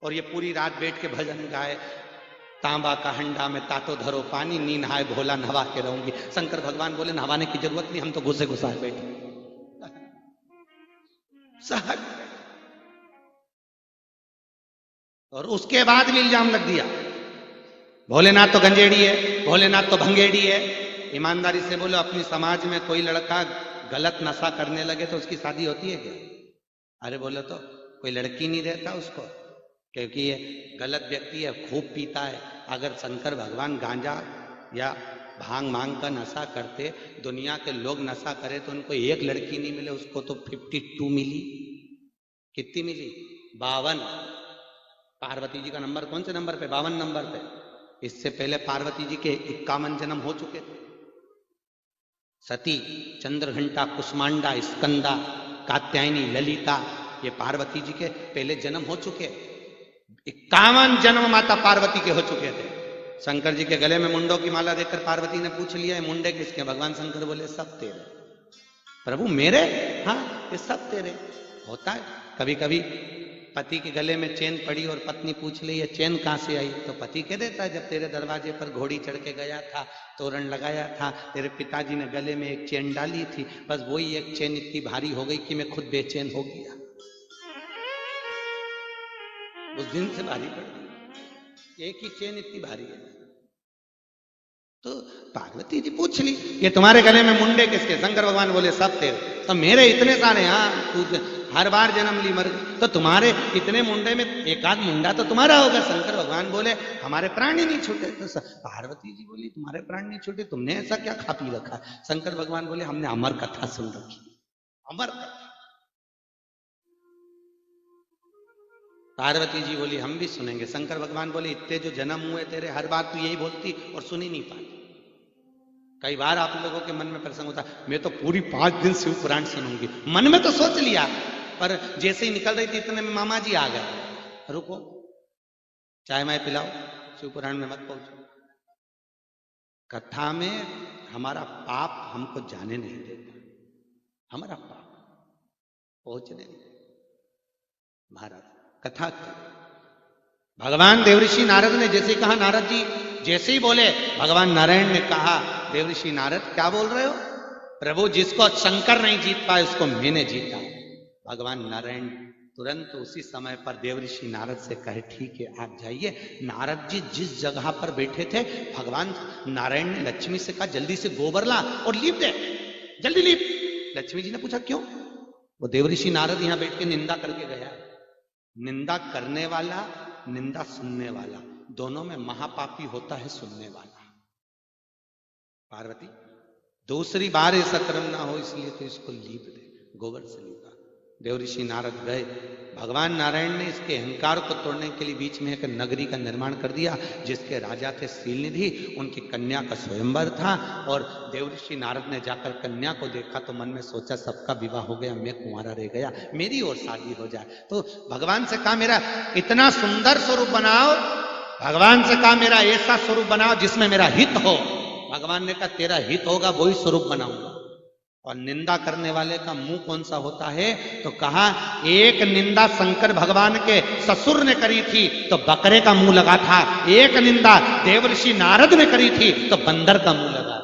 और ये पूरी रात बैठ के भजन गाए, तांबा का हंडा में तातो धरो पानी, नी नहाए भोला नहा के रहूंगी। शंकर भगवान बोले, नहाने की जरूरत नहीं, हम तो घुसे घुसाए बैठे सहज। और उसके बाद भी इल्जाम लग दिया, भोलेनाथ तो गंजेड़ी है, भोलेनाथ तो भंगेड़ी है। ईमानदारी से बोलो, अपनी समाज में कोई लड़का गलत नशा करने लगे तो उसकी शादी होती है क्या? अरे बोलो तो कोई लड़की नहीं देता उसको, क्योंकि ये गलत व्यक्ति है, खूब पीता है। अगर शंकर भगवान गांजा या भांग मांग का नशा करते, दुनिया के लोग नशा करे, तो उनको एक लड़की नहीं मिले, उसको तो 52 मिली। कितनी मिली? 52। पार्वती जी का नंबर कौन से नंबर पे? 52 नंबर पे। इससे पहले पार्वती जी के 51 जन्म हो चुके थे। सती, चंद्रघंटा, कुष्मांडा, स्कंदा, कात्यायनी, ललिता, ये पार्वती जी के पहले जन्म हो चुके। 51 जन्म माता पार्वती के हो चुके थे। शंकर जी के गले में मुंडों की माला देखकर पार्वती ने पूछ लिया, है मुंडे किसके? भगवान शंकर बोले, सब तेरे। प्रभु मेरे? हाँ, ये सब तेरे। होता है कभी कभी पति के गले में चेन पड़ी और पत्नी पूछ ली ये चेन कहां से आई, तो पति कह देता है जब तेरे दरवाजे पर घोड़ी चढ़ के गया था, तोरण लगाया था, तेरे पिताजी ने गले में एक चेन डाली थी, बस वही एक चेन इतनी भारी हो गई कि मैं खुद बेचैन हो गया, उस दिन से भारी पड़ गई, एक ही चेन इतनी भारी है। तो पार्वती जी पूछ ली ये तुम्हारे गले में मुंडे किसके? शंकर भगवान बोले सब तेरे। तो मेरे इतने सारे, हाँ तू हर बार जन्म ली मर गई, तो तुम्हारे इतने मुंडे में एक आध मुंडा तो तुम्हारा होगा। शंकर भगवान बोले हमारे प्राण ही नहीं छूटे। तो पार्वती जी बोली तुम्हारे प्राण नहीं छूटे, तुमने ऐसा क्या खा पी रखा? शंकर भगवान बोले हमने अमर कथा सुन रखी, अमर कथा। पार्वती जी बोली हम भी सुनेंगे। शंकर भगवान बोले इतने जो जन्म हुए तेरे, हर बार तू यही बोलती और सुन ही नहीं पाती। कई बार आप लोगों के मन में प्रसंग होता मैं तो पूरी 5 दिन शिव पुराण सुनूंगी, मन में तो सोच लिया, पर जैसे ही निकल रही थी इतने में मामा जी आ गए, रुको चाय माय पिलाओ, शिव पुराण में मत पहुंचो। कथा में हमारा पाप हमको जाने नहीं देता, हमारा पाप पहुंचने नहीं देता। महाराज कथा भगवान देवऋषि नारद ने जैसे कहा, नारद जी जैसे ही बोले भगवान नारायण ने कहा देवऋषि नारद क्या बोल रहे हो? प्रभु जिसको शंकर नहीं जीत पाए उसको मैंने जीता। भगवान नारायण तुरंत उसी समय पर देवऋषि नारद से कहे ठीक है आप जाइए। नारद जी जिस जगह पर बैठे थे भगवान नारायण ने लक्ष्मी से कहा जल्दी से गोबर ला और लीप दे, जल्दी लीप। लक्ष्मी जी ने पूछा क्यों? वो देवऋषि नारद यहां बैठ के निंदा करके गया। निंदा करने वाला, निंदा सुनने वाला, दोनों में महापापी होता है सुनने वाला। पार्वती दूसरी बार ऐसा कर्म ना हो इसलिए तो इसको लीप दे, गोबर से लीपा। देवऋषि नारद गए, भगवान नारायण ने इसके अहंकार को तोड़ने के लिए बीच में एक नगरी का निर्माण कर दिया जिसके राजा थे सीलनिधि, उनकी कन्या का स्वयंवर था। और देवऋषि नारद ने जाकर कन्या को देखा तो मन में सोचा सबका विवाह हो गया, मैं कुंवारा रह गया, मेरी और शादी हो जाए। तो भगवान से कहा मेरा इतना सुंदर स्वरूप बनाओ, भगवान से कहा मेरा ऐसा स्वरूप बनाओ जिसमें मेरा हित हो। भगवान ने कहा तेरा हित होगा वही स्वरूप बनाऊंगा। और निंदा करने वाले का मुंह कौन सा होता है? तो कहा एक निंदा शंकर भगवान के ससुर ने करी थी तो बकरे का मुंह लगा था, एक निंदा देवऋषि नारद ने करी थी तो बंदर का मुंह लगा,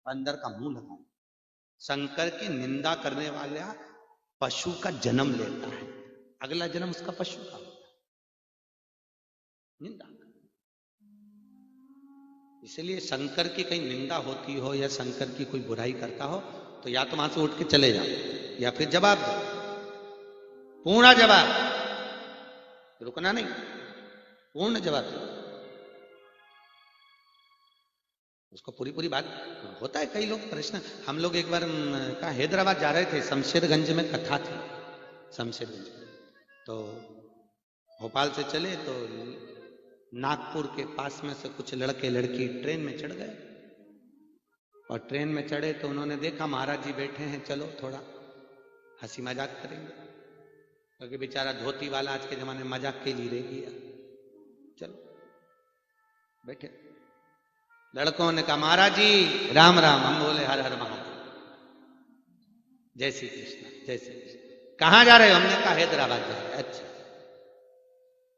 बंदर का मुंह लगा। शंकर की निंदा करने वाला पशु का जन्म लेता है, अगला जन्म उसका पशु का होता है। निंदा इसलिए शंकर की कहीं निंदा होती हो या शंकर की कोई बुराई करता हो तो या तो वहां से उठ के चले जाओ या फिर जवाब दो, पूर्ण जवाब, रुकना नहीं, पूर्ण जवाब दो उसको। पूरी पूरी बात होता है। कई लोग प्रश्न, हम लोग एक बार कहा हैदराबाद जा रहे थे, शमशेरगंज में कथा थी, शमशेरगंज में, तो भोपाल से चले तो नागपुर के पास में से कुछ लड़के लड़की ट्रेन में चढ़ गए और ट्रेन में चढ़े तो उन्होंने देखा महाराज जी बैठे हैं, चलो थोड़ा हंसी मजाक करेंगे, क्योंकि बेचारा धोती वाला आज के जमाने में मजाक के लिए रह गया। चलो बैठे, लड़कों ने कहा महाराज जी राम राम। हम बोले हर हर महादेव, जय श्री कृष्ण जय श्री कृष्ण। कहां जा रहे हो? हमने कहा हैदराबाद जा रहे। अच्छा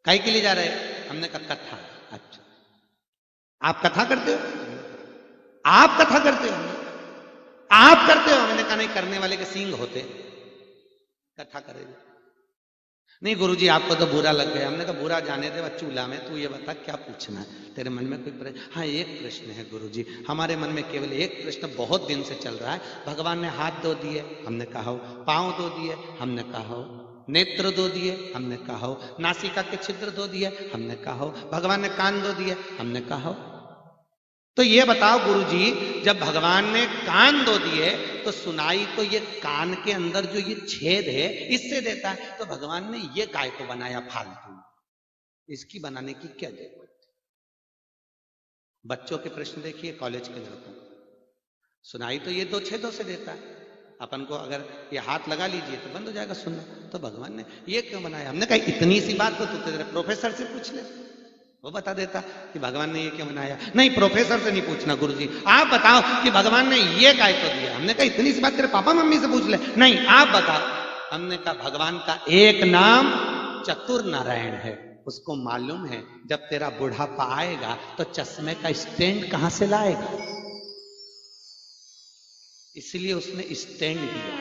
काहे के लिए जा रहे? हमने कहा कथा। अच्छा आप कथा करते हो? आप कथा करते हो? आप करते हो? मैंने कहा नहीं, करने वाले के सींग होते, कथा करेगा नहीं। गुरुजी आपको तो बुरा लग गया। हमने कहा बुरा जाने दे, चूल्हा में तू ये बता क्या पूछना है, तेरे मन में कोई प्रश्न? हाँ एक प्रश्न है गुरुजी, हमारे मन में केवल एक प्रश्न बहुत दिन से चल रहा है। भगवान ने हाथ धो दिए, हमने कहा हो, पांव धो दिए, हमने कहा हो, नेत्र दो दिए, हमने कहा हो, नासिका के छिद्र दो दिए, हमने कहा हो, भगवान ने कान दो दिए, हमने कहा हो। तो ये बताओ गुरुजी, जब भगवान ने कान दो दिए तो सुनाई तो ये कान के अंदर जो ये छेद है इससे देता है, तो भगवान ने ये गाय को बनाया फालतू, इसकी बनाने की क्या जरूरत है? बच्चों के प्रश्न देखिए, कॉलेज के लड़कों, सुनाई तो ये 2 छेदों से देता है, अपन को अगर ये हाथ लगा लीजिए तो बंद हो जाएगा सुनना। तो भगवान ने ये क्यों बनाया? हमने कहा इतनी सी बात तो तू तेरे प्रोफेसर से पूछ ले, वो बता देता कि भगवान ने ये क्यों बनाया। नहीं प्रोफेसर से नहीं पूछना, गुरुजी आप बताओ कि भगवान ने ये काय को दिया। हमने कहा इतनी सी बात तेरे पापा मम्मी से पूछ ले। नहीं आप बताओ। हमने कहा भगवान का एक नाम चतुर नारायण है। उसको मालूम है जब तेरा बुढ़ापा आएगा तो चश्मे का स्टैंड कहां से लाएगा, इसलिए उसने स्टैंड दिया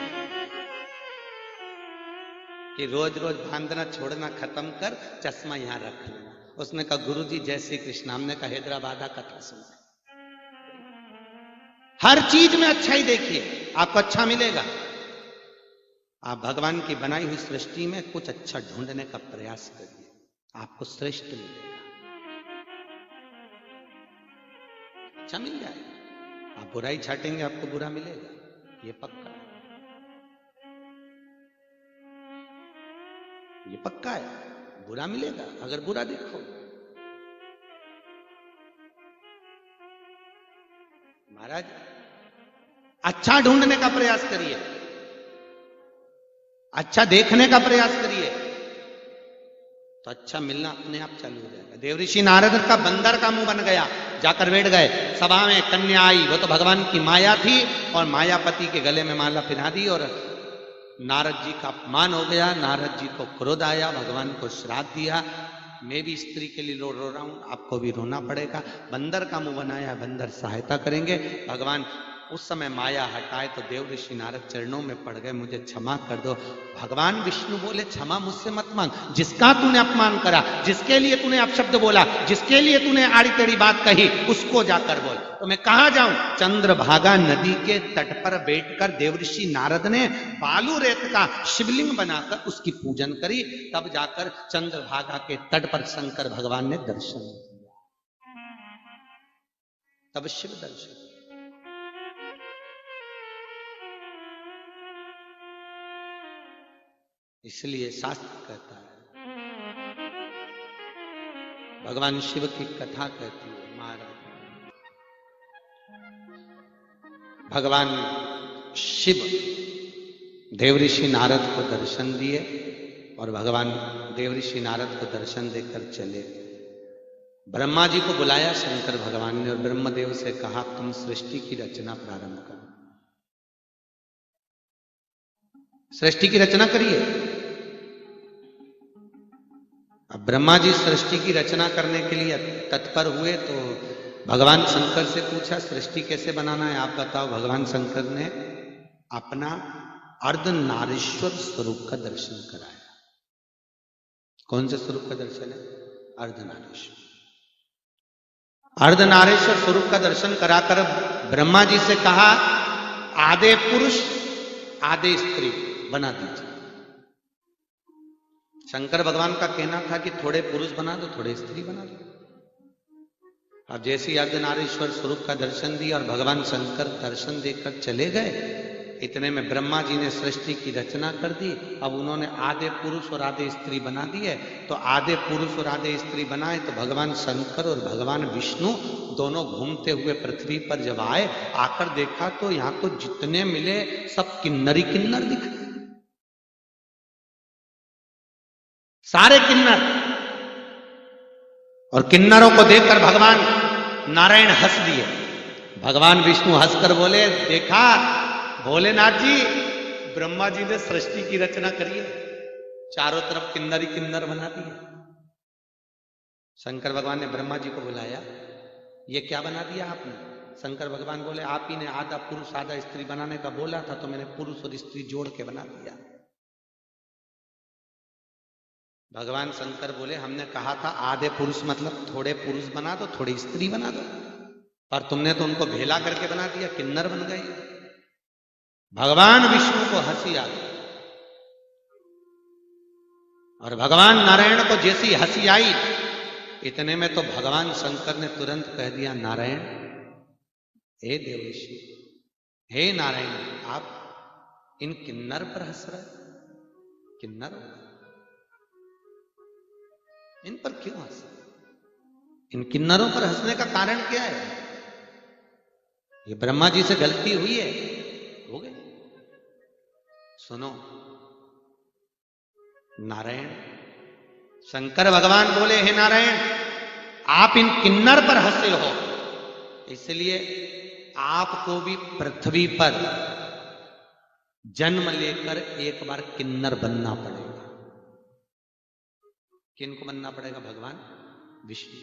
कि रोज रोज बांधना छोड़ना खत्म कर, चश्मा यहां रख लेना। उसने कहा गुरुजी जय श्री कृष्ण। हमने कहा हैदराबाद कथा सुन, हर चीज में अच्छा ही देखिए, आपको अच्छा मिलेगा। आप भगवान की बनाई हुई सृष्टि में कुछ अच्छा ढूंढने का प्रयास करिए, आपको श्रेष्ठ मिलेगा, अच्छा मिल जाएगा। आप बुराई छाटेंगे आपको बुरा मिलेगा, ये पक्का है, ये पक्का है, बुरा मिलेगा अगर बुरा देखो। महाराज अच्छा ढूंढने का प्रयास करिए, अच्छा देखने का प्रयास करिए, तो अच्छा मिलना अपने आप चालू हो जाएगा। देवऋषि नारद का बंदर का मुंह बन गया, जाकर बैठ गए। सभा में कन्या आई, वो तो भगवान की माया थी, और मायापति के गले में माला पहना दी, और नारद जी का अपमान हो गया। नारद जी को क्रोध आया, भगवान को श्राप दिया, मैं भी स्त्री के लिए रो रहा हूं, आपको भी रोना पड़ेगा। बंदर का मुंह बनाया, बंदर सहायता करेंगे। भगवान उस समय माया हटाए तो देवऋषि नारद चरणों में पड़ गए, मुझे क्षमा कर दो। भगवान विष्णु बोले क्षमा मुझसे मत मांग, जिसका तूने अपमान करा, जिसके लिए तूने अपशब्द बोला, जिसके लिए तूने आड़ी टेढ़ी बात कही, उसको जाकर बोल। तो मैं कहां जाऊं? चंद्रभागा नदी के तट पर बैठकर देवऋषि नारद ने बालू रेत का शिवलिंग बनाकर उसकी पूजन करी। तब जाकर चंद्रभागा के तट पर शंकर भगवान ने दर्शन दिया, तब शिव दर्शन। इसलिए शास्त्र कहता है, भगवान शिव की कथा कहती है महाराज, भगवान शिव देवऋषि नारद को दर्शन दिए, और भगवान देवऋषि नारद को दर्शन देकर चले। ब्रह्मा जी को बुलाया शंकर भगवान ने, और ब्रह्मदेव से कहा तुम सृष्टि की रचना प्रारंभ करो, सृष्टि की रचना करिए। अब ब्रह्मा जी सृष्टि की रचना करने के लिए तत्पर हुए, तो भगवान शंकर से पूछा सृष्टि कैसे बनाना है आप बताओ। भगवान शंकर ने अपना अर्धनारीश्वर स्वरूप का दर्शन कराया। कौन से स्वरूप का दर्शन है? अर्धनारीश्वर। अर्धनारीश्वर स्वरूप का दर्शन कराकर ब्रह्मा जी से कहा आधे पुरुष आधे स्त्री बना दीजिए। शंकर भगवान का कहना था कि थोड़े पुरुष बना दो, थोड़े स्त्री बना दो। अब जैसे अर्धनारीश्वर स्वरूप का दर्शन दिया और भगवान शंकर दर्शन देकर चले गए, इतने में ब्रह्मा जी ने सृष्टि की रचना कर दी। अब उन्होंने आधे पुरुष और आधे स्त्री बना दिए। तो आधे पुरुष और आधे स्त्री बनाए तो भगवान शंकर और भगवान विष्णु दोनों घूमते हुए पृथ्वी पर जब आए, आकर देखा तो यहां तो जितने मिले सब किन्नरी किन्नर दिखे, सारे किन्नर। और किन्नरों को देखकर भगवान नारायण हंस दिए। भगवान विष्णु हंसकर बोले देखा भोलेनाथ जी, ब्रह्मा जी ने सृष्टि की रचना करी है, चारों तरफ किन्नरी किन्नर बना दिए। शंकर भगवान ने ब्रह्मा जी को बुलाया, ये क्या बना दिया आपने? शंकर भगवान बोले आप ही ने आधा पुरुष आधा स्त्री बनाने का बोला था, तो मैंने पुरुष और स्त्री जोड़ के बना दिया। भगवान शंकर बोले हमने कहा था आधे पुरुष मतलब थोड़े पुरुष बना दो, थोड़ी स्त्री बना दो, पर तुमने तो उनको भेला करके बना दिया, किन्नर बन गई। भगवान विष्णु को हंसी आ गई, और भगवान नारायण को जैसी हंसी आई, इतने में तो भगवान शंकर ने तुरंत कह दिया नारायण, हे देवऋषि, हे नारायण, आप इन किन्नर पर हंस रहे? किन्नर इन पर क्यों हंस? इन किन्नरों पर हंसने का कारण क्या है? ये ब्रह्मा जी से गलती हुई है, हो गई। सुनो नारायण, शंकर भगवान बोले हे नारायण, आप इन किन्नर पर हंसे हो, इसलिए आपको भी पृथ्वी पर जन्म लेकर एक बार किन्नर बनना पड़ेगा। किनको बनना पड़ेगा? भगवान विष्णु।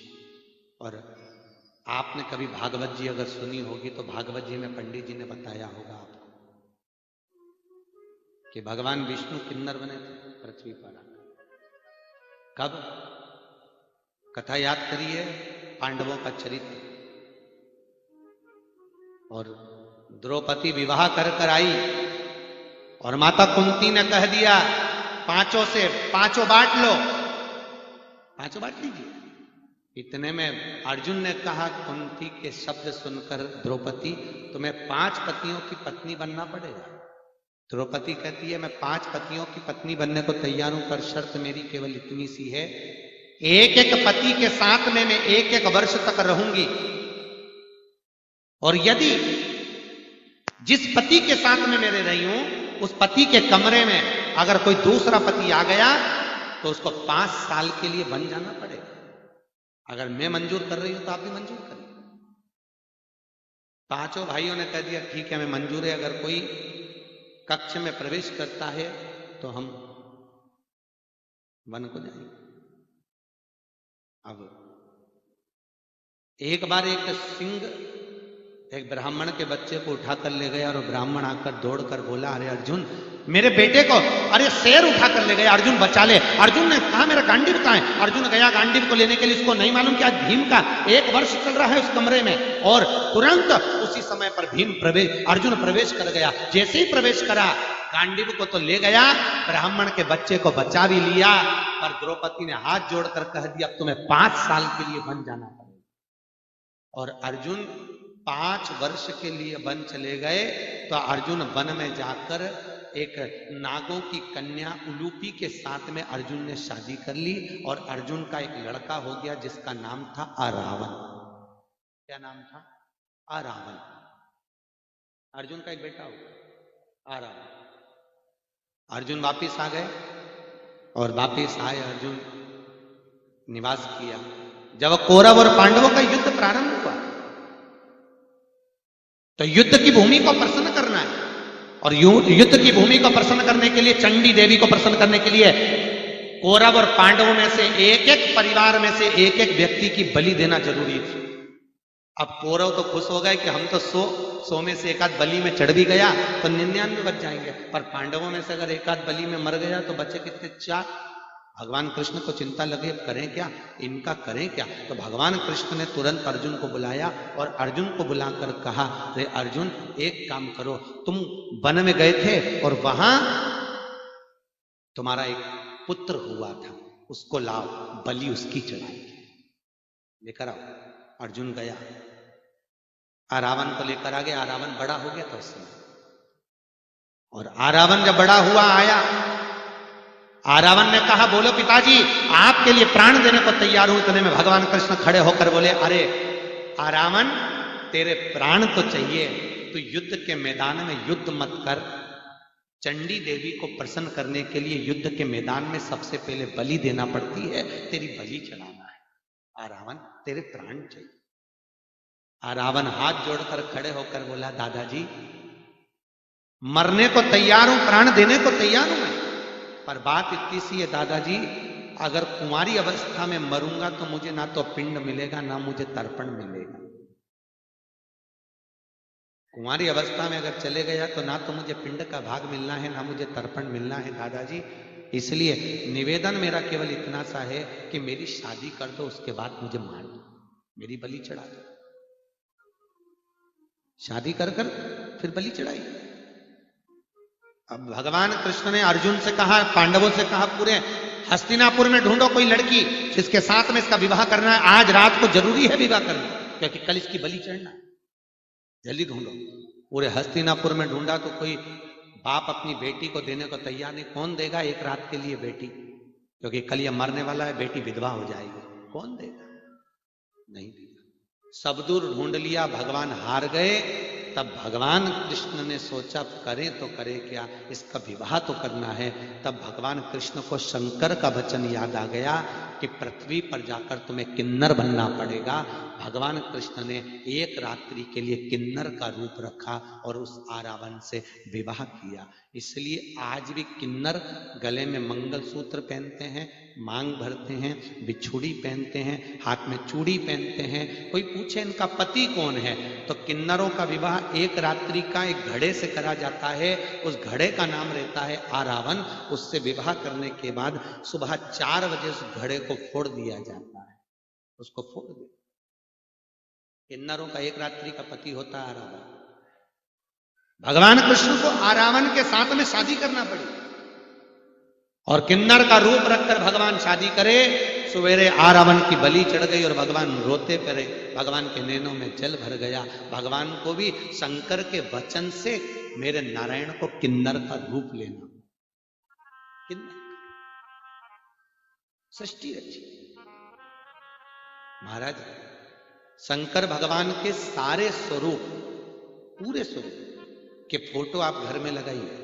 और आपने कभी भागवत जी अगर सुनी होगी तो भागवत जी में पंडित जी ने बताया होगा आपको कि भगवान विष्णु किन्नर बने थे पृथ्वी पर आकर। कब? कथा याद करिए, पांडवों का चरित्र। और द्रौपदी विवाह कर कर आई और माता कुंती ने कह दिया पांचों से पांचों बांट लो, पांचों बांट लीजिए। इतने में अर्जुन ने कहा कुंती के शब्द सुनकर द्रौपदी तुम्हें 5 पतियों की पत्नी बनना पड़ेगा। द्रौपदी कहती है मैं 5 पतियों की पत्नी बनने को तैयार हूं, पर शर्त मेरी केवल इतनी सी है, एक एक पति के साथ में मैं 1-1 वर्ष तक रहूंगी, और यदि जिस पति के साथ में मेरे रही हूं उस पति के कमरे में अगर कोई दूसरा पति आ गया तो उसको 5 साल के लिए बन जाना पड़ेगा। अगर मैं मंजूर कर रही हूं तो आप भी मंजूर करें। पांचों भाइयों ने कह दिया ठीक है मैं मंजूर है। अगर कोई कक्ष में प्रवेश करता है तो हम वन को जाएंगे। अब एक बार एक सिंह एक ब्राह्मण के बच्चे को उठाकर ले गया और ब्राह्मण आकर दौड़कर बोला अरे अर्जुन मेरे बेटे को अरे शेर उठाकर ले गया, अर्जुन बचा ले। अर्जुन ने कहा मेरा गांडीव कहां है? अर्जुन गया गांडीव को लेने के लिए। उसको नहीं मालूम कि आज भीम का 1 वर्ष चल रहा है उस कमरे में। और तुरंत उसी समय पर अर्जुन प्रवेश कर गया। जैसे ही प्रवेश करा गांडीव को तो ले गया, ब्राह्मण के बच्चे को बचा भी लिया, पर द्रौपदी ने हाथ जोड़कर कह दिया अब तुम्हें 5 साल के लिए वन जाना पड़ेगा। और अर्जुन 5 वर्ष के लिए वन चले गए। तो अर्जुन वन में जाकर एक नागों की कन्या उलूपी के साथ में अर्जुन ने शादी कर ली और अर्जुन का एक लड़का हो गया जिसका नाम था अरावन। क्या नाम था? अरावन। अर्जुन का एक बेटा हो अरावन। अर्जुन वापिस आ गए और वापिस आए अर्जुन निवास किया। जब कौरव और पांडवों का युद्ध प्रारंभ हुआ तो युद्ध की भूमि को प्रसन्न करना है, और युद्ध की भूमि को प्रसन्न करने के लिए, चंडी देवी को प्रसन्न करने के लिए कौरव और पांडवों में से एक-एक परिवार में से एक-एक व्यक्ति की बलि देना जरूरी थी। अब कौरव तो खुश हो गए कि हम तो 100 में से 1 बलि में चढ़ भी गया तो 99 बच जाएंगे, पर पांडवों में से अगर 1 बलि में मर गया तो बचे कितने? 4। भगवान कृष्ण को चिंता लगे करें क्या, इनका करें क्या। तो भगवान कृष्ण ने तुरंत अर्जुन को बुलाया और अर्जुन को बुलाकर कहा अरे अर्जुन एक काम करो, तुम वन में गए थे और वहां तुम्हारा एक पुत्र हुआ था, उसको लाओ, बलि उसकी चढ़ाएंगे, लेकर आओ। अर्जुन गया, आरावन को लेकर आ गया। आरावन बड़ा हो गया था उस समय, और आरावन जब बड़ा हुआ आया, आरावन ने कहा बोलो पिताजी आपके लिए प्राण देने को तैयार हूं। इतने में भगवान कृष्ण खड़े होकर बोले अरे आरावन तेरे प्राण तो चाहिए, तो युद्ध के मैदान में युद्ध मत कर। चंडी देवी को प्रसन्न करने के लिए युद्ध के मैदान में सबसे पहले बलि देना पड़ती है, तेरी बलि चढ़ाना है। आरावन तेरे प्राण चाहिए। आरावन हाथ जोड़कर खड़े होकर बोला दादाजी मरने को तैयार हूं, प्राण देने को तैयार हूं मैं, पर बात इतनी सी है दादाजी, अगर कुंवारी अवस्था में मरूंगा तो मुझे ना तो पिंड मिलेगा ना मुझे तर्पण मिलेगा। कुंवारी अवस्था में अगर चले गया तो ना तो मुझे पिंड का भाग मिलना है ना मुझे तर्पण मिलना है दादाजी। इसलिए निवेदन मेरा केवल इतना सा है कि मेरी शादी कर दो, उसके बाद मुझे मार दो, मेरी बलि चढ़ा दो। शादी कर कर फिर बलि चढ़ाई। अब भगवान कृष्ण ने अर्जुन से कहा, पांडवों से कहा पूरे हस्तिनापुर में ढूंढो कोई लड़की जिसके साथ में इसका विवाह करना है, आज रात को जरूरी है विवाह करना, क्योंकि कल इसकी बलि चढ़ना है, जल्दी ढूंढो। पूरे हस्तिनापुर में ढूंढा तो कोई बाप अपनी बेटी को देने को तैयार नहीं। कौन देगा 1 रात के लिए बेटी, क्योंकि कल ये मरने वाला है, बेटी विधवा हो जाएगी, कौन देगा? नहीं देगा। सब दूर ढूंढ लिया, भगवान हार गए। तब भगवान कृष्ण ने सोचा करें तो करें क्या, इसका विवाह तो करना है। तब भगवान कृष्ण को शंकर का वचन याद आ गया कि पृथ्वी पर जाकर तुम्हें किन्नर बनना पड़ेगा, भगवान कृष्ण ने एक रात्रि के लिए किन्नर का रूप रखा और उस आरावन से विवाह किया। इसलिए आज भी किन्नर गले में मंगलसूत्र पहनते हैं, मांग भरते हैं, बिछुड़ी पहनते हैं, हाथ में चूड़ी पहनते हैं। कोई पूछे इनका पति कौन है, तो किन्नरों का विवाह एक रात्रि का एक घड़े से करा जाता है। उस घड़े का नाम रहता है आरावन। उससे विवाह करने के बाद सुबह 4 बजे उस घड़े को फोड़ दिया जाता है, उसको फोड़ दिया। किन्नरों का एक रात्रि का पति होता है आरावन। भगवान कृष्ण को आरावन के साथ में शादी करना पड़ी और किन्नर का रूप रखकर भगवान शादी करे। सवेरे आरावन की बलि चढ़ गई और भगवान रोते पड़े, भगवान के नैनों में जल भर गया। भगवान को भी शंकर के वचन से मेरे नारायण को किन्नर का रूप लेना, किन्नर सृष्टि रची। महाराज शंकर भगवान के सारे स्वरूप, पूरे स्वरूप के फोटो आप घर में लगाइए,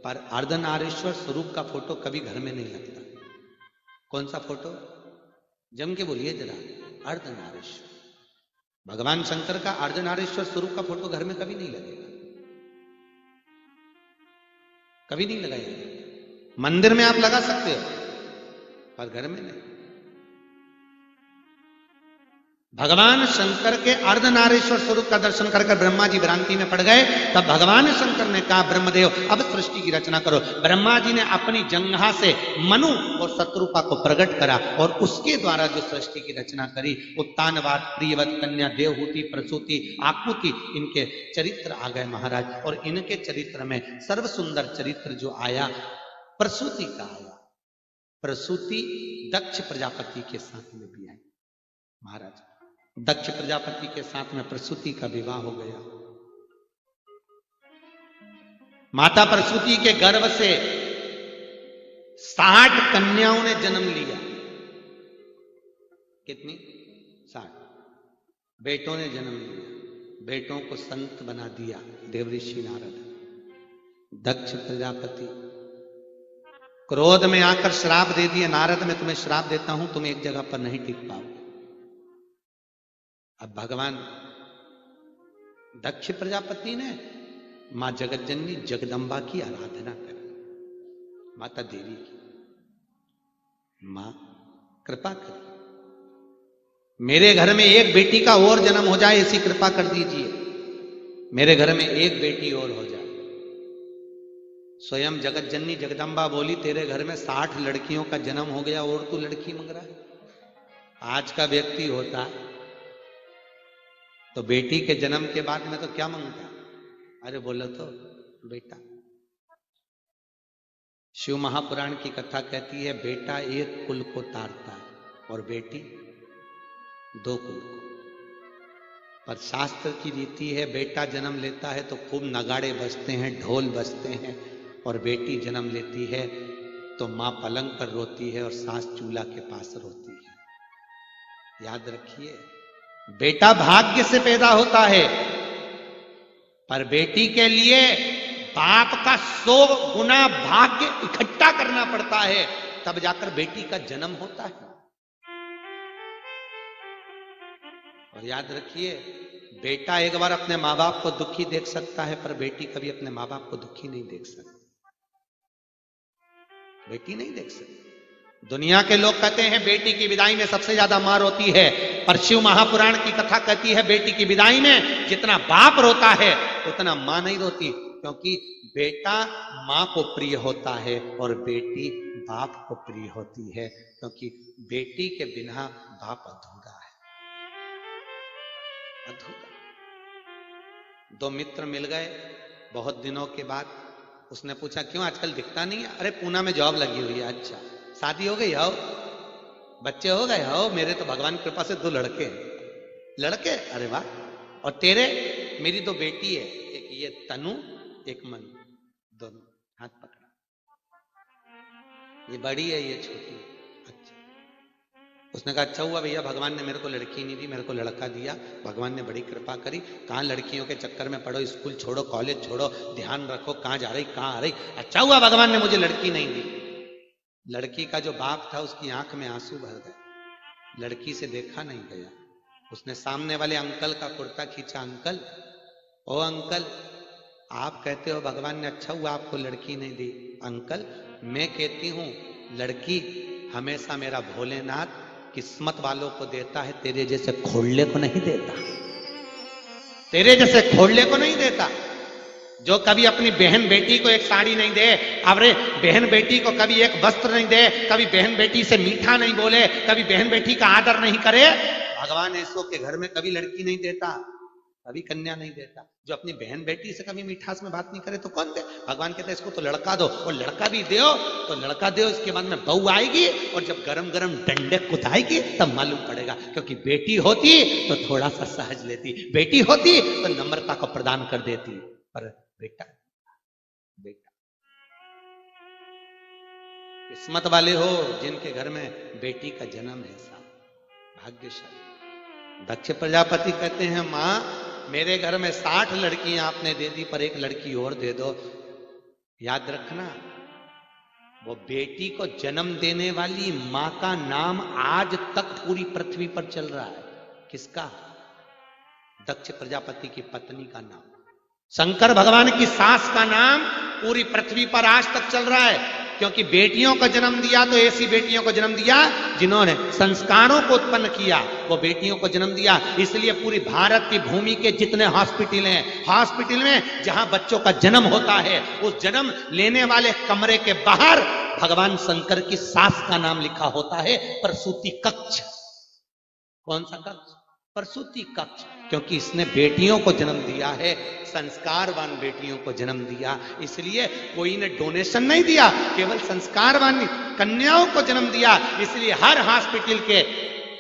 पर अर्धनारीश्वर स्वरूप का फोटो कभी घर में नहीं लगता। कौन सा फोटो? जम के बोलिए जरा, अर्धनारीश्वर। भगवान शंकर का अर्धनारीश्वर स्वरूप का फोटो घर में कभी नहीं लगेगा, कभी नहीं लगाएगा। मंदिर में आप लगा सकते हो, पर घर में नहीं। भगवान शंकर के अर्धनारीश्वर स्वरूप का दर्शन कर ब्रह्मा जी भ्रांति में पड़ गए। तब भगवान शंकर ने कहा, ब्रह्मदेव अब सृष्टि की रचना करो। ब्रह्मा जी ने अपनी जंघा से मनु और शत्रुपा को प्रकट करा और उसके द्वारा जो सृष्टि की रचना करी, उत्तानवाद, प्रियवत, कन्या, देवहूति, प्रसूति, आकुति, इनके चरित्र आ गए महाराज। और इनके चरित्र में सर्व सुंदर चरित्र जो आया, प्रसूति का आया। प्रसूति दक्ष प्रजापति के साथ में भी आई महाराज। दक्ष प्रजापति के साथ में प्रसूति का विवाह हो गया। माता प्रसूति के गर्भ से 60 कन्याओं ने जन्म लिया। कितनी? 60 बेटों ने जन्म लिया। बेटों को संत बना दिया देवऋषि नारद। दक्ष प्रजापति क्रोध में आकर श्राप दे दिया, नारद मैं तुम्हें श्राप देता हूं, तुम एक जगह पर नहीं टिक पाओ। अब भगवान दक्ष प्रजापति ने मां जगतजननी जगदंबा की आराधना करी, माता देवी की। मां कृपा करी, मेरे घर में एक बेटी का और जन्म हो जाए, ऐसी कृपा कर दीजिए, मेरे घर में एक बेटी और हो जाए। स्वयं जगतजननी जगदंबा बोली, तेरे घर में 60 लड़कियों का जन्म हो गया और तू लड़की मांग रहा है। आज का व्यक्ति होता तो बेटी के जन्म के बाद में तो क्या मांगता? अरे बोलो तो बेटा। शिव महापुराण की कथा कहती है, बेटा एक कुल को तारता है और बेटी 2 कुल को। पर शास्त्र की रीति है, बेटा जन्म लेता है तो खूब नगाड़े बजते हैं, ढोल बजते हैं, और बेटी जन्म लेती है तो मां पलंग पर रोती है और सास चूल्हा के पास रोती है। याद रखिए, बेटा भाग्य से पैदा होता है, पर बेटी के लिए बाप का 100 गुना भाग्य इकट्ठा करना पड़ता है, तब जाकर बेटी का जन्म होता है। और याद रखिए, बेटा एक बार अपने माँ बाप को दुखी देख सकता है, पर बेटी कभी अपने माँ बाप को दुखी नहीं देख सकती। बेटी नहीं देख सकती। दुनिया के लोग कहते हैं बेटी की विदाई में सबसे ज्यादा मार होती है, पर शिव महापुराण की कथा कहती है बेटी की विदाई में जितना बाप रोता है उतना मां नहीं रोती, क्योंकि बेटा मां को प्रिय होता है और बेटी बाप को प्रिय होती है, क्योंकि बेटी के बिना बाप अधूरा है, अधूरा। 2 मित्र मिल गए बहुत दिनों के बाद। उसने पूछा, क्यों आजकल दिखता नहीं है? अरे पूना में जॉब लगी हुई है। अच्छा, शादी हो गई? हो, बच्चे हो गए? हो, मेरे तो भगवान की कृपा से 2 लड़के। लड़के? अरे वाह। और तेरे? मेरी 2 बेटी है, एक ये तनु, एक मनु, दोनों हाथ पकड़ा। ये बड़ी है, ये छोटी है। अच्छा। उसने कहा, अच्छा हुआ भैया, भगवान ने मेरे को लड़की नहीं दी, मेरे को लड़का दिया, भगवान ने बड़ी कृपा करी। कहाँ लड़कियों के चक्कर में पड़ो, स्कूल छोड़ो, कॉलेज छोड़ो, ध्यान रखो कहाँ जा रही, कहाँ आ रही। अच्छा हुआ भगवान ने मुझे लड़की नहीं दी। लड़की का जो बाप था उसकी आंख में आंसू भर गए, लड़की से देखा नहीं गया। उसने सामने वाले अंकल का कुर्ता खींचा, अंकल, ओ अंकल, आप कहते हो भगवान ने अच्छा हुआ आपको लड़की नहीं दी। अंकल, मैं कहती हूं लड़की हमेशा मेरा भोलेनाथ किस्मत वालों को देता है, तेरे जैसे खोड़ले को नहीं देता, तेरे जैसे खोड़ले को नहीं देता। जो कभी अपनी बहन बेटी को एक साड़ी नहीं दे, अरे बहन बेटी को कभी एक वस्त्र नहीं दे, कभी बहन बेटी से मीठा नहीं बोले, कभी बहन बेटी का आदर नहीं करे, भगवान ऐसो के घर में कभी लड़की नहीं देता, कभी कन्या नहीं देता। जो अपनी बहन बेटी से कभी मीठास में बात नहीं करे तो कौन दे? भगवान कहते हैं इसको तो लड़का दो, और लड़का भी दो तो लड़का दो, इसके बाद में बहू आएगी और जब गरम गरम डंडे कुदाएगी तब मालूम पड़ेगा। क्योंकि बेटी होती तो थोड़ा सा सहज लेती, बेटी होती तो नम्रता को प्रदान कर देती, पर बेटा बेटा किस्मत वाले हो जिनके घर में बेटी का जन्म है, साहब भाग्यशाली। दक्ष प्रजापति कहते हैं मां मेरे घर में 60 लड़कियां आपने दे दी, पर एक लड़की और दे दो। याद रखना, वो बेटी को जन्म देने वाली मां का नाम आज तक पूरी पृथ्वी पर चल रहा है। किसका? दक्ष प्रजापति की पत्नी का नाम, शंकर भगवान की सास का नाम पूरी पृथ्वी पर आज तक चल रहा है। क्योंकि बेटियों को जन्म दिया तो ऐसी बेटियों को जन्म दिया जिन्होंने संस्कारों को उत्पन्न किया, वो बेटियों को जन्म दिया। इसलिए पूरी भारत की भूमि के जितने हॉस्पिटल हैं, हॉस्पिटल में जहां बच्चों का जन्म होता है, उस जन्म लेने वाले कमरे के बाहर भगवान शंकर की सास का नाम लिखा होता है, प्रसूति कक्ष। कौन सा कक्ष? प्रसूति कक्ष। क्योंकि इसने बेटियों को जन्म दिया है, संस्कारवान बेटियों को जन्म दिया। इसलिए कोई ने डोनेशन नहीं दिया, केवल संस्कारवान कन्याओं को जन्म दिया। इसलिए हर हॉस्पिटल के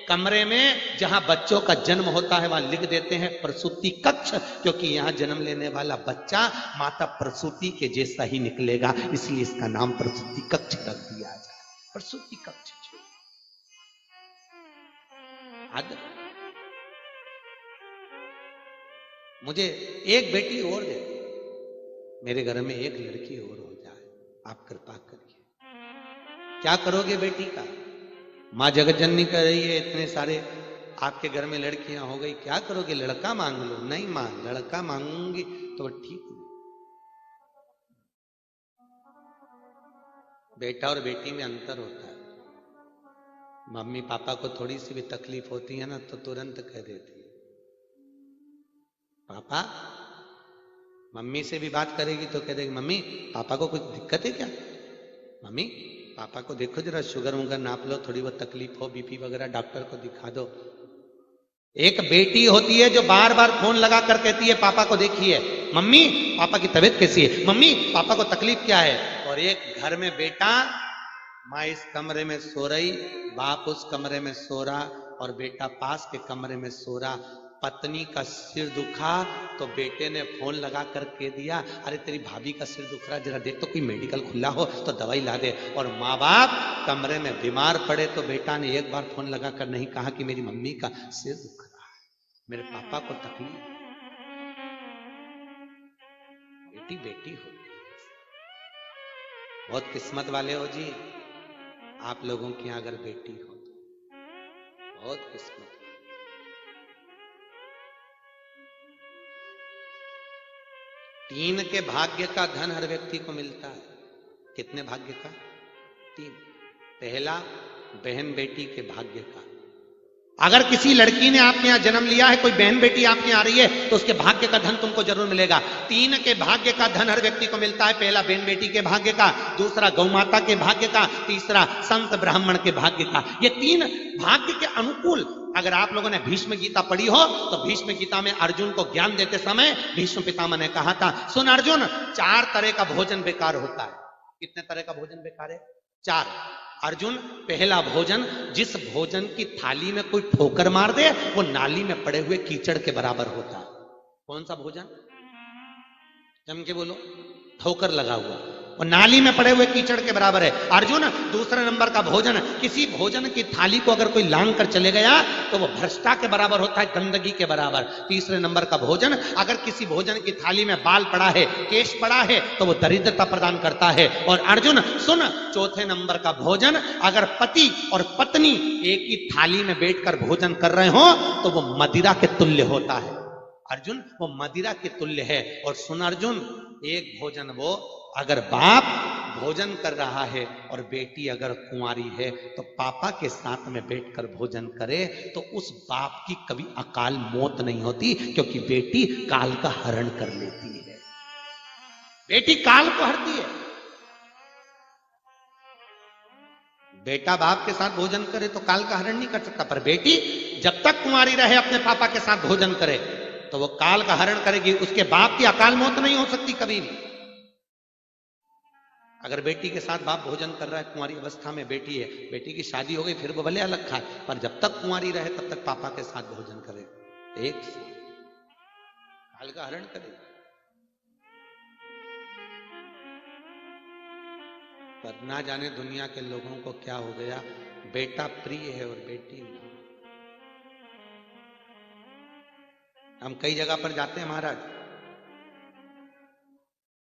कमरे में जहां बच्चों का जन्म होता है वहां लिख देते हैं प्रसूति कक्ष, क्योंकि यहां जन्म लेने वाला बच्चा माता प्रसूति के जैसा ही निकलेगा, इसलिए इसका नाम प्रसूति कक्ष रख दिया जाए। प्रसूति कक्ष। मुझे एक बेटी और दे, मेरे घर में एक लड़की और हो जाए, आप कृपा करिए। क्या करोगे बेटी का? मां जगतजननी कह रही है इतने सारे आपके घर में लड़कियां हो गई, क्या करोगे? लड़का मांग लो। नहीं मां, लड़का मांगूंगी तो ठीक नहीं। बेटा और बेटी में अंतर होता है। मम्मी पापा को थोड़ी सी भी तकलीफ होती है ना तो तुरंत कह देती है पापा। मम्मी से भी बात करेगी तो कह देगी मम्मी पापा को कुछ दिक्कत है क्या? मम्मी पापा को देखो जरा, शुगर वुगर नाप लो, थोड़ी बहुत तकलीफ हो, बीपी वगैरह, डॉक्टर को दिखा दो। एक बेटी होती है जो बार बार फोन लगा कर कहती है पापा को देखिए, मम्मी पापा की तबीयत कैसी है, मम्मी पापा को तकलीफ क्या है। और एक घर में बेटा, माँ इस कमरे में सो रही, बाप उस कमरे में सो रहा और बेटा पास के कमरे में सो रहा। पत्नी का सिर दुखा तो बेटे ने फोन लगा कर कह दिया अरे तेरी भाभी का सिर दुख रहा, जरा देख तो कोई मेडिकल खुला हो तो दवाई ला दे। और माँ बाप कमरे में बीमार पड़े तो बेटा ने एक बार फोन लगा कर नहीं कहा कि मेरी मम्मी का सिर दुख रहा है, मेरे पापा को तकलीफ। बेटी बेटी हो, बहुत किस्मत वाले हो जी आप लोगों की अगर बेटी हो तो बहुत किस्मत। तीन के भाग्य का धन हर व्यक्ति को मिलता है। कितने भाग्य का? 3। पहला बहन बेटी के भाग्य का। अगर किसी लड़की ने आपके यहां जन्म लिया है, कोई बहन बेटी आपके यहां आ रही है तो उसके भाग्य का धन तुमको जरूर मिलेगा। 3 के भाग्य का धन हर व्यक्ति को मिलता है। पहला बहन बेटी के भाग्य का, दूसरा गौ माता के भाग्य का, तीसरा संत ब्राह्मण के भाग्य का। ये 3 भाग्य के अनुकूल। अगर आप लोगों ने भीष्म गीता पढ़ी हो तो भीष्म गीता में अर्जुन को ज्ञान देते समय भीष्म पितामह ने कहा था सुन अर्जुन, 4 तरह का भोजन बेकार होता है। कितने तरह का भोजन बेकार है? 4। अर्जुन, पहला भोजन, जिस भोजन की थाली में कोई ठोकर मार दे वो नाली में पड़े हुए कीचड़ के बराबर होता है। कौन सा भोजन? जम के बोलो। ठोकर लगा हुआ। और नाली में पड़े हुए कीचड़ के बराबर है। अर्जुन, दूसरे नंबर का भोजन, किसी भोजन की थाली को अगर कोई लांग कर चले गया तो वो भ्रष्टा के बराबर होता है, गंदगी के बराबर। तीसरे नंबर का भोजन, अगर किसी भोजन की थाली में बाल पड़ा है, केश पड़ा है, तो वो दरिद्रता प्रदान करता है। और अर्जुन सुन, चौथे नंबर का भोजन, अगर पति और पत्नी एक ही थाली में बैठकर भोजन कर रहे हो तो वो मदिरा के तुल्य होता है। अर्जुन, वो मदिरा के तुल्य है। और सुन अर्जुन, एक भोजन वो, अगर बाप भोजन कर रहा है और बेटी अगर कुंवारी है तो पापा के साथ में बैठकर भोजन करे तो उस बाप की कभी अकाल मौत नहीं होती, क्योंकि बेटी काल का हरण कर लेती है। बेटी काल को हरती है। बेटा बाप के साथ भोजन करे तो काल का हरण नहीं कर सकता, पर बेटी जब तक कुंवारी रहे अपने पापा के साथ भोजन करे तो वो काल का हरण करेगी। उसके बाप की अकाल मौत नहीं हो सकती कभी भी। अगर बेटी के साथ बाप भोजन कर रहा है, कुंवारी अवस्था में बेटी है, बेटी की शादी हो गई फिर वो भले अलग खाए, पर जब तक कुंवारी रहे तब तक पापा के साथ भोजन करे, एक काल का हरण करे। पर ना जाने दुनिया के लोगों को क्या हो गया, बेटा प्रिय है और बेटी नहीं। हम कई जगह पर जाते हैं महाराज,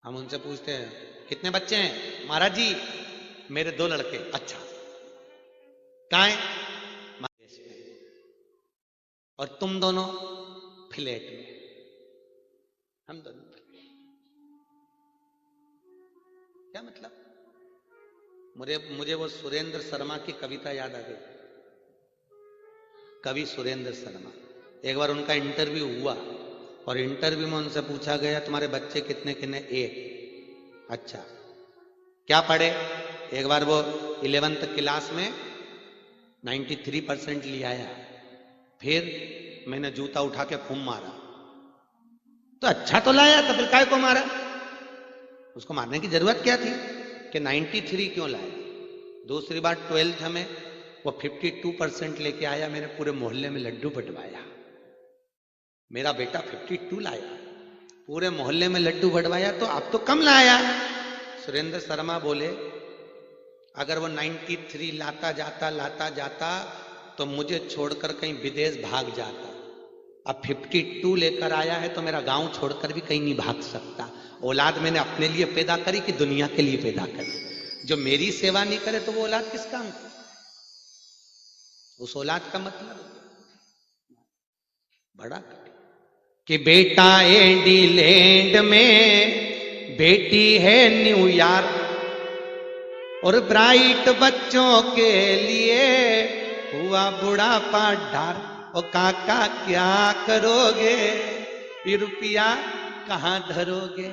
हम उनसे पूछते हैं कितने बच्चे हैं? महाराज जी मेरे 2 लड़के। अच्छा, कहाँ हैं? मधेश में। और तुम दोनों? फ्लैट में। हम दोनों क्या मतलब? मुझे वो सुरेंद्र शर्मा की कविता याद आ गई। कवि सुरेंद्र शर्मा, एक बार उनका इंटरव्यू हुआ और इंटरव्यू में उनसे पूछा गया तुम्हारे बच्चे कितने कितने? 1। अच्छा, क्या पढ़े? एक बार वो 11th क्लास में 93% ले आया। फिर मैंने जूता उठा के खूब मारा। तो अच्छा तो लाया, तो फिर काय को मारा? उसको मारने की जरूरत क्या थी कि 93 क्यों लाया? दूसरी बार 12th में वो 52% लेके आया। मैंने पूरे मोहल्ले में लड्डू बंटवाया। मेरा बेटा 52 लाया, पूरे मोहल्ले में लड्डू बंटवाया, तो अब तो कम लाया। सुरेंद्र शर्मा बोले अगर वो 93 लाता जाता तो मुझे छोड़कर कहीं विदेश भाग जाता। अब 52 लेकर आया है तो मेरा गांव छोड़कर भी कहीं नहीं भाग सकता। औलाद मैंने अपने लिए पैदा करी कि दुनिया के लिए पैदा करी? जो मेरी सेवा नहीं करे तो वो औलाद किस काम की? उस औलाद का मतलब बड़ा कि बेटा इंग्लैंड में, बेटी है न्यूयॉर्क, और ब्राइट बच्चों के लिए हुआ बुढ़ापा ढार। ओ काका क्या करोगे, ये रुपया कहां धरोगे?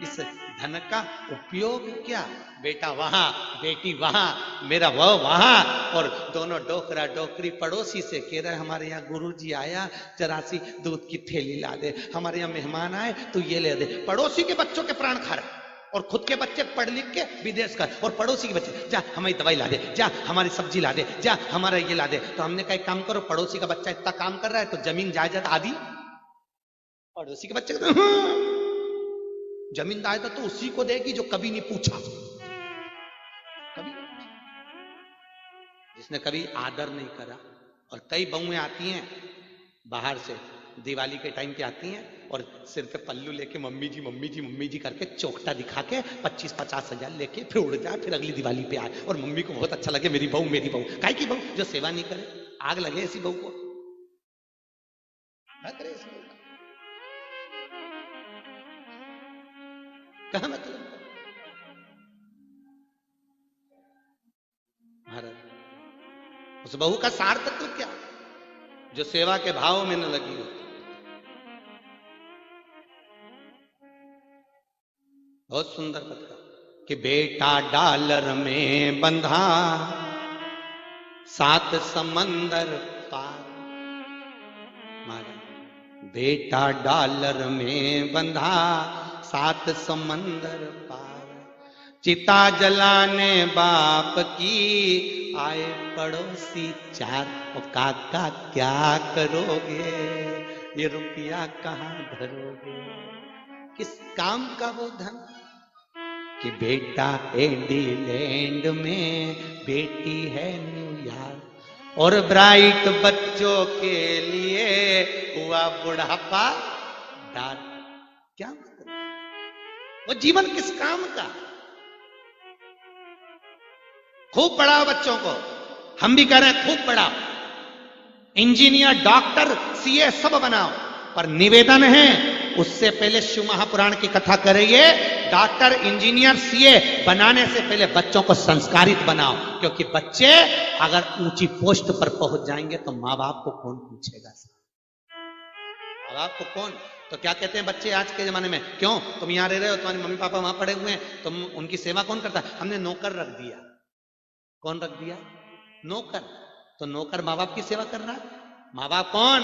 इस धन का उपयोग क्या? बेटा वहां, बेटी वहां, मेरा वहां, और दोनों डोकरा डोकरी पड़ोसी से कह रहे हमारे यहाँ गुरुजी आया, जरा सी दूध की थैली ला दे, हमारे यहाँ मेहमान आए तो ये ले दे। पड़ोसी के बच्चों के प्राण खा रहे और खुद के बच्चे पढ़ लिख के विदेश का, और पड़ोसी के बच्चे जा हमारी दवाई ला दे, जा हमारी सब्जी ला दे, जा हमारा ये ला दे। तो हमने कहा काम करो, पड़ोसी का बच्चा इतना काम कर रहा है तो जमीन जायदाद आदि पड़ोसी के बच्चे जमीन जायदाद तो उसी को देगी जो कभी नहीं पूछा, कभी जिसने कभी आदर नहीं करा। और कई बहुएं आती हैं बाहर से, दिवाली के टाइम पे आती हैं और सिर पे पल्लू लेके मम्मी जी मम्मी जी मम्मी जी करके चौकटा दिखा के 25-50 हजार लेके फिर उड़ जाए, फिर अगली दिवाली पे आए और मम्मी को बहुत अच्छा लगे मेरी बहू मेरी बहू। काहे की बहू? जो सेवा नहीं करे। आग लगे ऐसी बहू को, ना करे ऐसी बहू का क्या मतलब? महाराज उस बहू का सार तत्व क्या? जो सेवा के भाव में न लगी होती। बहुत सुंदर पद कि बेटा डॉलर में बंधा 7 समंदर पार। महाराज बेटा डॉलर में बंधा 7 समंदर पार। चिता जलाने बाप की आए पड़ोसी 4। और काका क्या करोगे, ये रुपया कहां धरोगे? किस काम का वो धन कि बेटा इंग्लैंड में, बेटी है न्यूयॉर्क, और ब्राइट बच्चों के लिए हुआ बुढ़ापा डार। क्या मतलब? वो जीवन किस काम का? खूब पढ़ाओ बच्चों को, हम भी कह रहे हैं खूब पढ़ाओ, इंजीनियर, डॉक्टर, सीए सब बनाओ, पर निवेदन है उससे पहले शिव महापुराण की कथा करिए। डॉक्टर, इंजीनियर, सीए बनाने से पहले बच्चों को संस्कारित बनाओ, क्योंकि बच्चे अगर ऊंची पोस्ट पर पहुंच जाएंगे तो माँ बाप को कौन पूछेगा? माँ बाप को कौन? तो क्या कहते हैं बच्चे आज के जमाने में, क्यों तुम यहां रह रहे हो, तुम्हारे मम्मी पापा वहां पड़े हुए हैं, तुम उनकी सेवा कौन करता है? हमने नौकर रख दिया। कौन रख दिया? नौकर। तो नौकर माँ बाप की सेवा कर रहा है? माँ बाप कौन?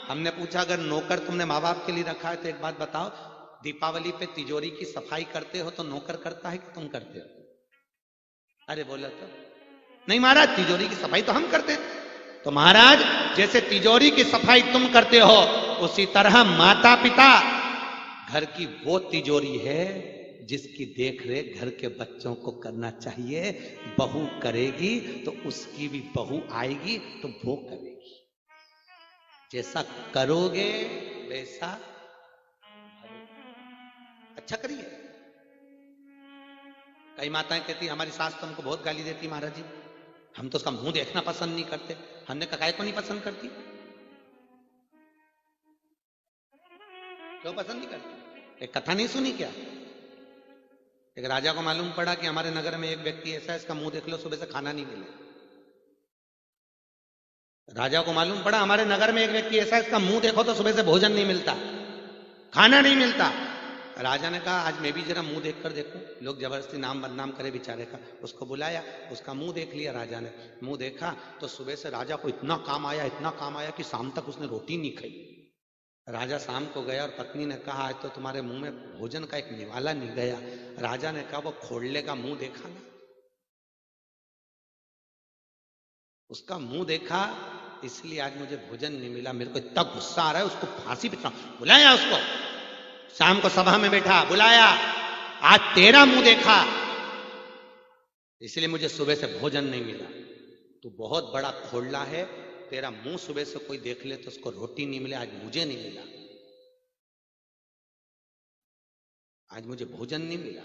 हमने पूछा अगर नौकर तुमने माँ बाप के लिए रखा है तो एक बात बताओ, दीपावली पे तिजोरी की सफाई करते हो तो नौकर करता है कि तुम करते हो? अरे बोला तो नहीं महाराज, तिजोरी की सफाई तो हम करते हैं। तो महाराज जैसे तिजोरी की सफाई तुम करते हो, उसी तरह माता पिता घर की वो तिजोरी है जिसकी देख रेख घर के बच्चों को करना चाहिए। बहू करेगी तो उसकी भी बहू आएगी तो वो करेगी। जैसा करोगे वैसा अच्छा करिए। कई माताएं कहती हमारी सास तो हमको बहुत गाली देती महाराज जी, हम तो उसका मुंह देखना पसंद नहीं करते। हमने कहा को नहीं पसंद करती? क्यों पसंद नहीं करती? एक कथा नहीं सुनी क्या? एक राजा को मालूम पड़ा कि हमारे नगर में एक व्यक्ति ऐसा है, इसका मुंह देख लो सुबह से खाना नहीं मिले। राजा को मालूम पड़ा हमारे नगर में एक व्यक्ति ऐसा है, इसका मुंह देखो तो सुबह से भोजन नहीं मिलता, खाना नहीं मिलता। राजा ने कहा आज मैं भी जरा मुंह देखकर देखूं, लोग जबरदस्ती नाम बदनाम करे बेचारे का। उसको बुलाया, उसका मुंह देख लिया राजा ने। मुंह देखा तो सुबह से राजा को इतना काम आया, इतना काम आया कि शाम तक उसने रोटी नहीं खाई। राजा शाम को गया और पत्नी ने कहा आज तो तुम्हारे मुंह में भोजन का एक निवाला नहीं गया। राजा ने कहा वो खोड़ले का मुंह देखा ना, उसका मुंह देखा इसलिए आज मुझे भोजन नहीं मिला। मेरे को इतना गुस्सा आ रहा है, उसको फांसी पे चढ़ाऊं। बुलाया उसको, शाम को सभा में बैठा, बुलाया, आज तेरा मुंह देखा इसलिए मुझे सुबह से भोजन नहीं मिला। तू बहुत बड़ा खोड़ला है, तेरा मुंह सुबह से कोई देख ले तो उसको रोटी नहीं मिले, आज मुझे नहीं मिला, आज मुझे भोजन नहीं मिला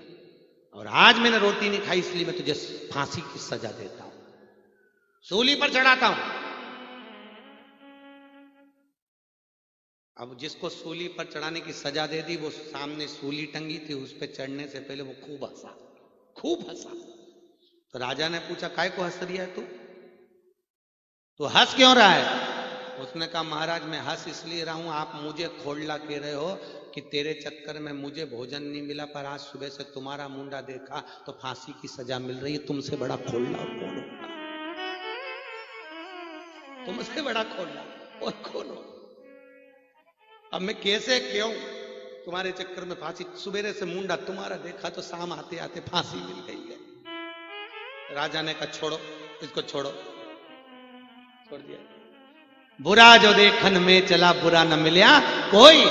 और आज मैंने रोटी नहीं खाई इसलिए मैं तुझे फांसी की सजा देता हूं, सूली पर चढ़ाता हूं। अब जिसको सूली पर चढ़ाने की सजा दे दी, वो सामने सूली टंगी थी, उस पर चढ़ने से पहले वो खूब हंसा, खूब हंसा। तो राजा ने पूछा काय को हंस रही है तू, तो हंस क्यों रहा है? उसने कहा महाराज मैं हंस इसलिए रहा हूं, आप मुझे खोड़ला कह रहे हो कि तेरे चक्कर में मुझे भोजन नहीं मिला, पर आज सुबह से तुम्हारा मुंडा देखा तो फांसी की सजा मिल रही है। तुमसे बड़ा खोड़ला और कौन होगा? तुमसे बड़ा खोड़ला और कौन होगा? अब मैं कैसे क्यों तुम्हारे चक्कर में फांसी, सुबेरे से मुंडा तुम्हारा देखा तो शाम आते आते फांसी मिल गई है। राजा ने कहा छोड़ो इसको, छोड़ो, छोड़ दिया। बुरा जो देखन में चला बुरा न मिला कोई,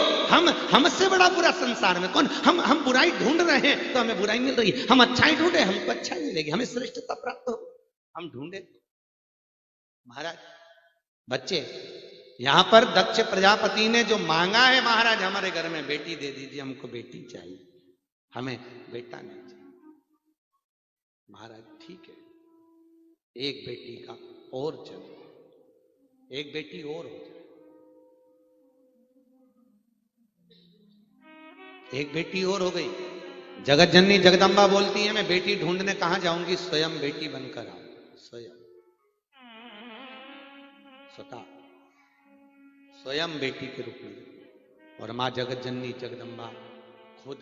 हमसे बड़ा बुरा संसार में कौन? हम बुराई ढूंढ रहे हैं तो हमें बुराई मिल रही है, हम अच्छाई ढूंढे हमको अच्छाई मिलेगी, हमें श्रेष्ठता प्राप्त हो, हम ढूंढे। महाराज बच्चे यहां पर दक्ष प्रजापति ने जो मांगा है, महाराज हमारे घर में बेटी दे दीजिए, हमको बेटी चाहिए, हमें बेटा नहीं चाहिए। महाराज ठीक है, एक बेटी का और जन्म, एक बेटी और हो जाए, एक बेटी और हो गई। जगत जननी जगदम्बा बोलती है मैं बेटी ढूंढने कहां जाऊंगी, स्वयं बेटी बनकर आऊं, स्वयं स्वयं बेटी के रूप में। और मां जगत जननी जगदम्बा खुद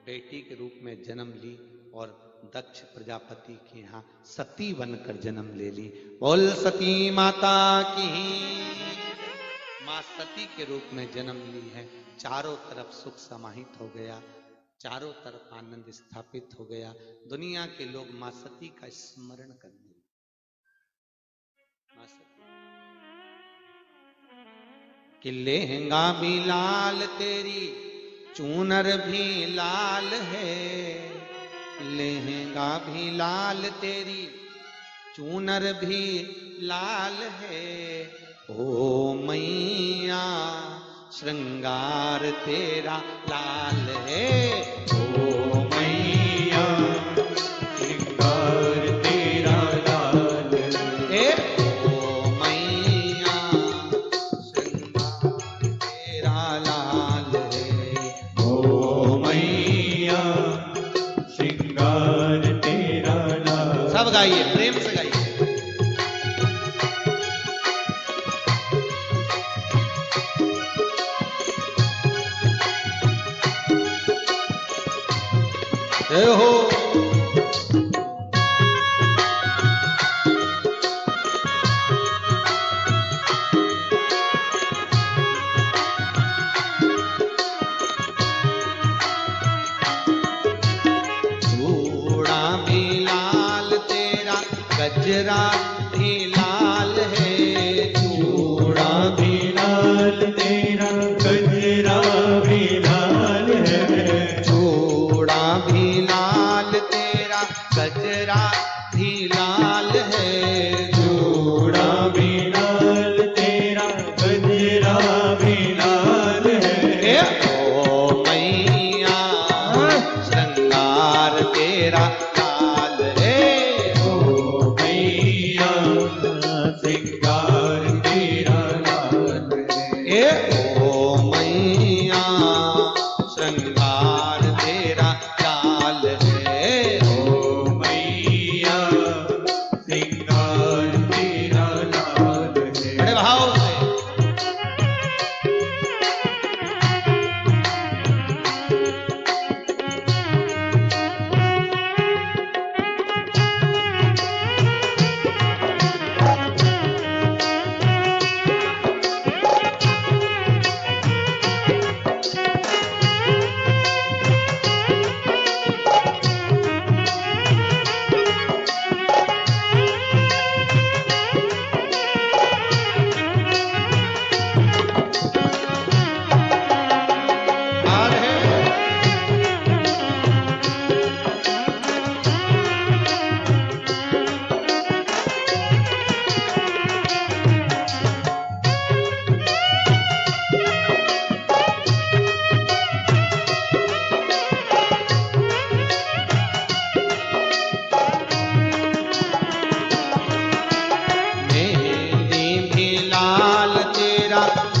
बेटी के रूप में जन्म ली और दक्ष प्रजापति के यहाँ सती बनकर जन्म ले ली। बोल सती माता की। मां सती के रूप में जन्म ली है। चारों तरफ सुख समाहित हो गया, चारों तरफ आनंद स्थापित हो गया। दुनिया के लोग मां सती का स्मरण करने, मां सती कि लहंगा भी लाल तेरी चूनर भी लाल है, लहंगा भी लाल तेरी चूनर भी लाल है, ओ मैया श्रृंगार तेरा लाल है, ओ मैया श्रृंगार तेरा लाल है, ओ मैया श्रृंगार तेरा लाल है, ओ मैया श्रृंगार तेरा लाल। सब गाइए, प्रेम से गाइए। जय हो। चूड़ा भी लाल तेरा गजरा भी लाल है, चूड़ा भी लाल तेरा गजरा भी लाल है, चूड़ा भी लाल तेरा गजरा भी लाल है, चूड़ा भी लाल तेरा गजरा भी लाल है, ओ मैया श्रृंगार तेरा लाल है, ओ मैया श्रृंगार तेरा लाल है, ओ मैया श्रृंगार तेरा लाल है, ओ मैया श्रृंगार तेरा लाल है। बड़े भाव से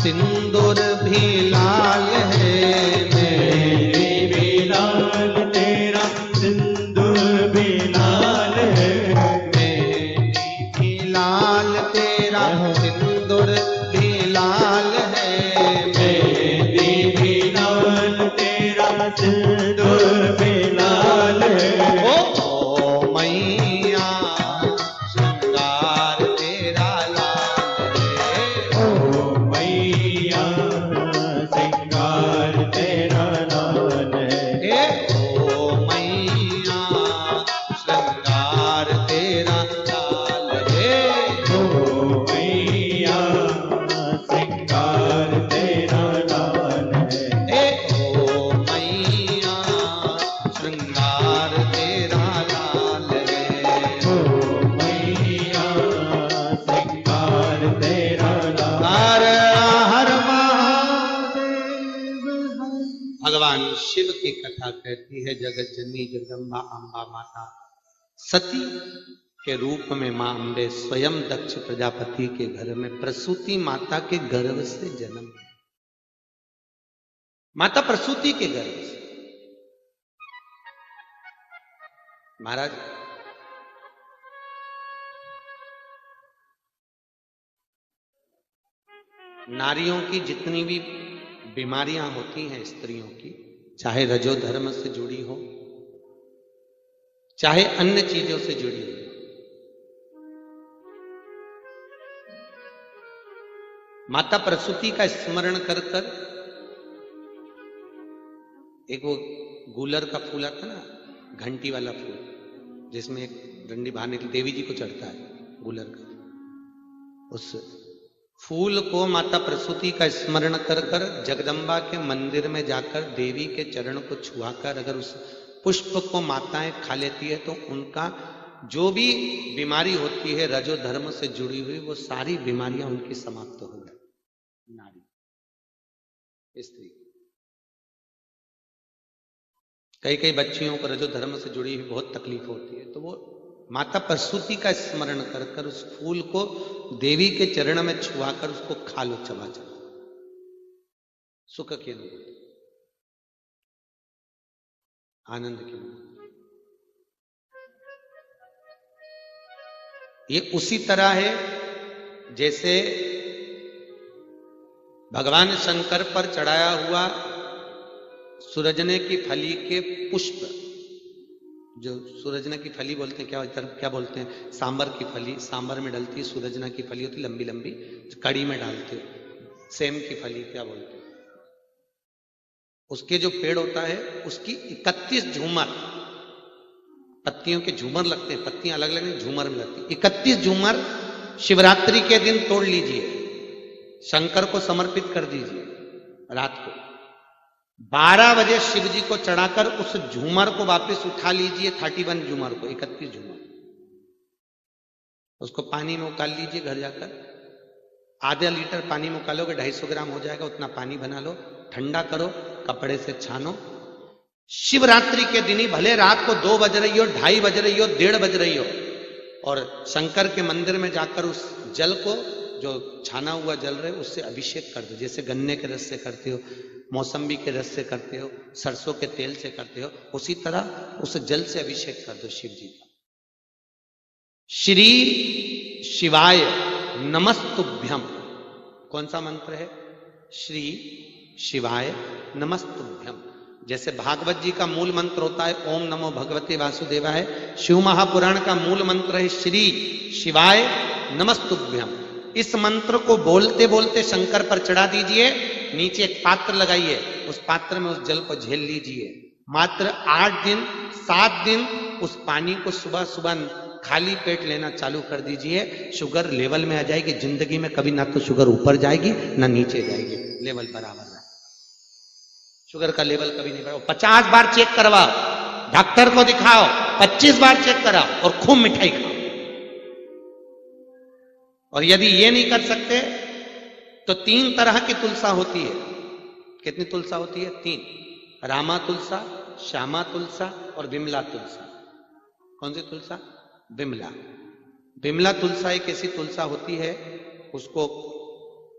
सिंदूर भी लाल है, मेहंदी भी लाल तेरा सिंदूर भी लाल है, मेहंदी भी लाल तेरा सिंदूर भी लाल है, मेहंदी भी लाल तेरा सिंदूर भी लाल है, ओ मैया श्रृंगार तेरा लाल है, ओ मैया श्रृंगार तेरा लाल है, ओ मैया श्रृंगार तेरा लाल है, ओ मैया श्रृंगार तेरा लाल है, ओ मैया श्रृंगार तेरा लाल है, ओ मैया श्रृंगार तेरा लाल। हर महादेव। भगवान शिव की कथा कहती है, जगत जननी जगदम्बा अम्बा माता सती के रूप में मां अम्बे स्वयं दक्ष प्रजापति के घर में प्रसूति माता के गर्भ से जन्म, माता प्रसूति के गर्भ से। महाराज नारियों की जितनी भी बीमारियां होती हैं स्त्रियों की, चाहे रजो धर्म से जुड़ी हो, चाहे अन्य चीजों से जुड़ी हो, माता प्रसूति का स्मरण कर कर, एक वो गूलर का फूल आता ना, घंटी वाला फूल, जिसमें एक डंडी बाहर निकली, देवी जी को चढ़ता है गूलर का, उस फूल को माता प्रसूति का स्मरण कर कर जगदम्बा के मंदिर में जाकर देवी के चरण को छुआकर अगर उस पुष्प को माताएं खा लेती है तो उनका जो भी बीमारी होती है रजो धर्म से जुड़ी हुई, वो सारी बीमारियां उनकी समाप्त हो जाती। नारी स्त्री, कई कई बच्चियों को रजो धर्म से जुड़ी हुई बहुत तकलीफ होती है, तो वो माता प्रसूति का स्मरण कर कर उस फूल को देवी के चरण में छुआकर उसको खा लो, चबा चबा, सुख की अनुभूति, आनंद की अनुभूति। ये उसी तरह है जैसे भगवान शंकर पर चढ़ाया हुआ सूरजने की फली के पुष्प, जो सूरजना की फली बोलते हैं, क्या बोलते हैं, सांबर की फली, सांबर में डलती है, सूरजना की फली होती लंबी लंबी, कड़ी में डालते हो, सेम की फली क्या बोलते हैं, उसके जो पेड़ होता है उसकी 31 झूमर, पत्तियों के झूमर लगते हैं, पत्तियां अलग अलग झूमर में लगती, 31 झूमर शिवरात्रि के दिन तोड़ लीजिए, शंकर को समर्पित कर दीजिए, रात को 12 बजे शिव जी को चढ़ाकर उस झूमर को वापस उठा लीजिए, 31 झूमर को, 31 झूमर, उसको पानी में उकाल लीजिए, घर जाकर आधा लीटर पानी में उकालोगे 250 ग्राम हो जाएगा, उतना पानी बना लो, ठंडा करो, कपड़े से छानो, शिवरात्रि के दिन ही, भले रात को 2 बज रही हो, 2:30 बज रही हो, 1:30 बज रही हो, और शंकर के मंदिर में जाकर उस जल को, जो छाना हुआ जल रहे उससे अभिषेक कर दो, जैसे गन्ने के रस से करते हो, मौसम्बी के रस से करते हो, सरसों के तेल से करते हो, उसी तरह उस जल से अभिषेक कर दो शिव जी का। श्री शिवाय नमस्तुभ्यम, कौन सा मंत्र है? श्री शिवाय नमस्तुभ्यम। जैसे भागवत जी का मूल मंत्र होता है ओम नमो भगवते वासुदेवाय, शिव महापुराण का मूल मंत्र है श्री शिवाय नमस्तुभ्यम। इस मंत्र को बोलते बोलते शंकर पर चढ़ा दीजिए, नीचे एक पात्र लगाइए, उस पात्र में उस जल को झेल लीजिए, मात्र 8 दिन 7 दिन उस पानी को सुबह सुबह खाली पेट लेना चालू कर दीजिए, शुगर लेवल में आ जाएगी। जिंदगी में कभी ना तो शुगर ऊपर जाएगी ना नीचे जाएगी, लेवल बराबर है, शुगर का लेवल कभी नहीं बढ़ा। 50 बार चेक करवाओ, डॉक्टर को दिखाओ, 25 बार चेक कराओ और खूब मिठाई खाओ। और यदि ये नहीं कर सकते तो 3 तरह की तुलसा होती है। कितनी तुलसा होती है? 3, रामा तुलसा, श्यामा तुलसा और विमला तुलसा। कौन सी तुलसा? विमला। विमला तुलसा एक ऐसी तुलसा होती है, उसको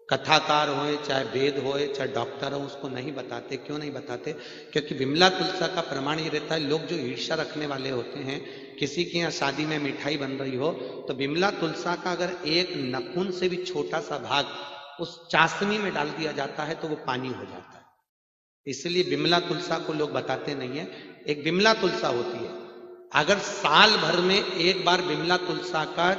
कथाकार होए, चाहे वेद होए, चाहे डॉक्टर हो, उसको नहीं बताते। क्यों नहीं बताते? क्योंकि विमला तुलसा का प्रमाण ये रहता है, लोग जो ईर्ष्या रखने वाले होते हैं, किसी के यहाँ शादी में मिठाई बन रही हो तो विमला तुलसा का अगर एक नखून से भी छोटा सा भाग उस चाशनी में डाल दिया जाता है तो वो पानी हो जाता है। इसलिए विमला तुलसा को लोग बताते नहीं है। एक विमला तुलसा होती है, अगर साल भर में एक बार विमला तुलसा का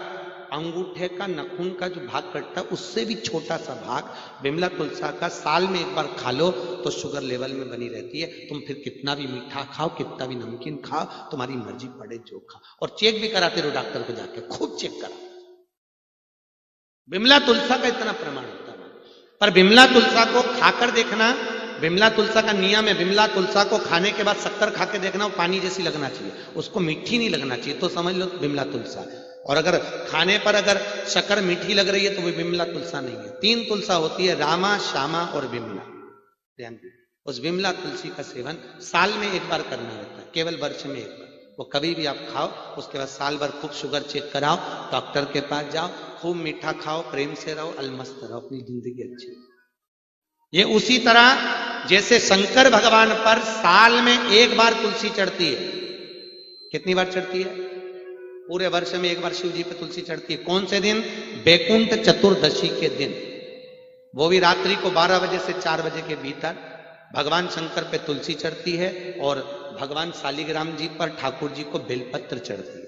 अंगूठे का नखून का जो भाग कटता है उससे भी छोटा सा भाग विमला तुलसा का साल में एक बार खा लो तो शुगर लेवल में बनी रहती है। तुम फिर कितना भी मीठा खाओ, कितना भी नमकीन खाओ, तुम्हारी मर्जी पड़े जो खाओ। और चेक भी कराते रहो डॉक्टर को जाके, खूब चेक करा। विमला तुलसा का इतना प्रमाण होता है। पर विमला तुलसा को खाकर देखना, विमला तुलसा का नियम है, विमला तुलसा को खाने के बाद शक्कर खा के देखना, वो पानी जैसी लगना चाहिए, उसको मीठी नहीं लगना चाहिए, तो समझ लो विमला तुलसा। और अगर खाने पर अगर शक्कर मीठी लग रही है तो वो विमला तुलसा नहीं है। 3 तुलसा होती है, रामा, श्यामा और विमला। ध्यान दीजिए, उस विमला तुलसी का सेवन साल में एक बार करना रहता है, केवल वर्ष में एक बार। वो कभी भी आप खाओ, उसके बाद साल भर खूब शुगर चेक कराओ, डॉक्टर के पास जाओ, खूब मीठा खाओ, प्रेम से रहो, अलमस्त रहो, अपनी जिंदगी अच्छी। ये उसी तरह जैसे शंकर भगवान पर साल में एक बार तुलसी चढ़ती है। कितनी बार चढ़ती है? पूरे वर्ष में एक बार शिव जी पे तुलसी चढ़ती है। कौन से दिन? बैकुंठ चतुर्दशी के दिन, वो भी रात्रि को 12 बजे से 4 बजे के भीतर भगवान शंकर पे तुलसी चढ़ती है। और भगवान शालिग्राम जी पर ठाकुर जी को बेलपत्र चढ़ती है।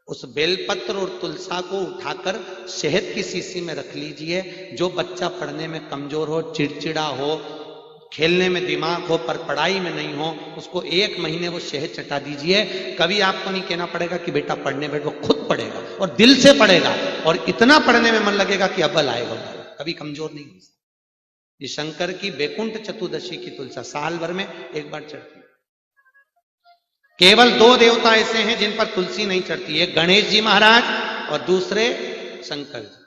उस बेलपत्र और तुलसा को उठाकर शहद की शीशी में रख लीजिए। जो बच्चा पढ़ने में कमजोर हो, चिड़चिड़ा हो, खेलने में दिमाग हो पर पढ़ाई में नहीं हो, उसको 1 महीने वो शहद चटा दीजिए। कभी आपको नहीं कहना पड़ेगा कि बेटा पढ़ने बैठ, वो खुद पढ़ेगा और दिल से पढ़ेगा और इतना पढ़ने में मन लगेगा कि अव्वल आएगा, कभी कमजोर नहीं हो। ये शंकर की बैकुंठ चतुर्दशी की तुलसा साल भर में एक बार चढ़ती है। केवल 2 देवता ऐसे हैं जिन पर तुलसी नहीं चढ़ती, एक गणेश जी महाराज और दूसरे शंकर जी।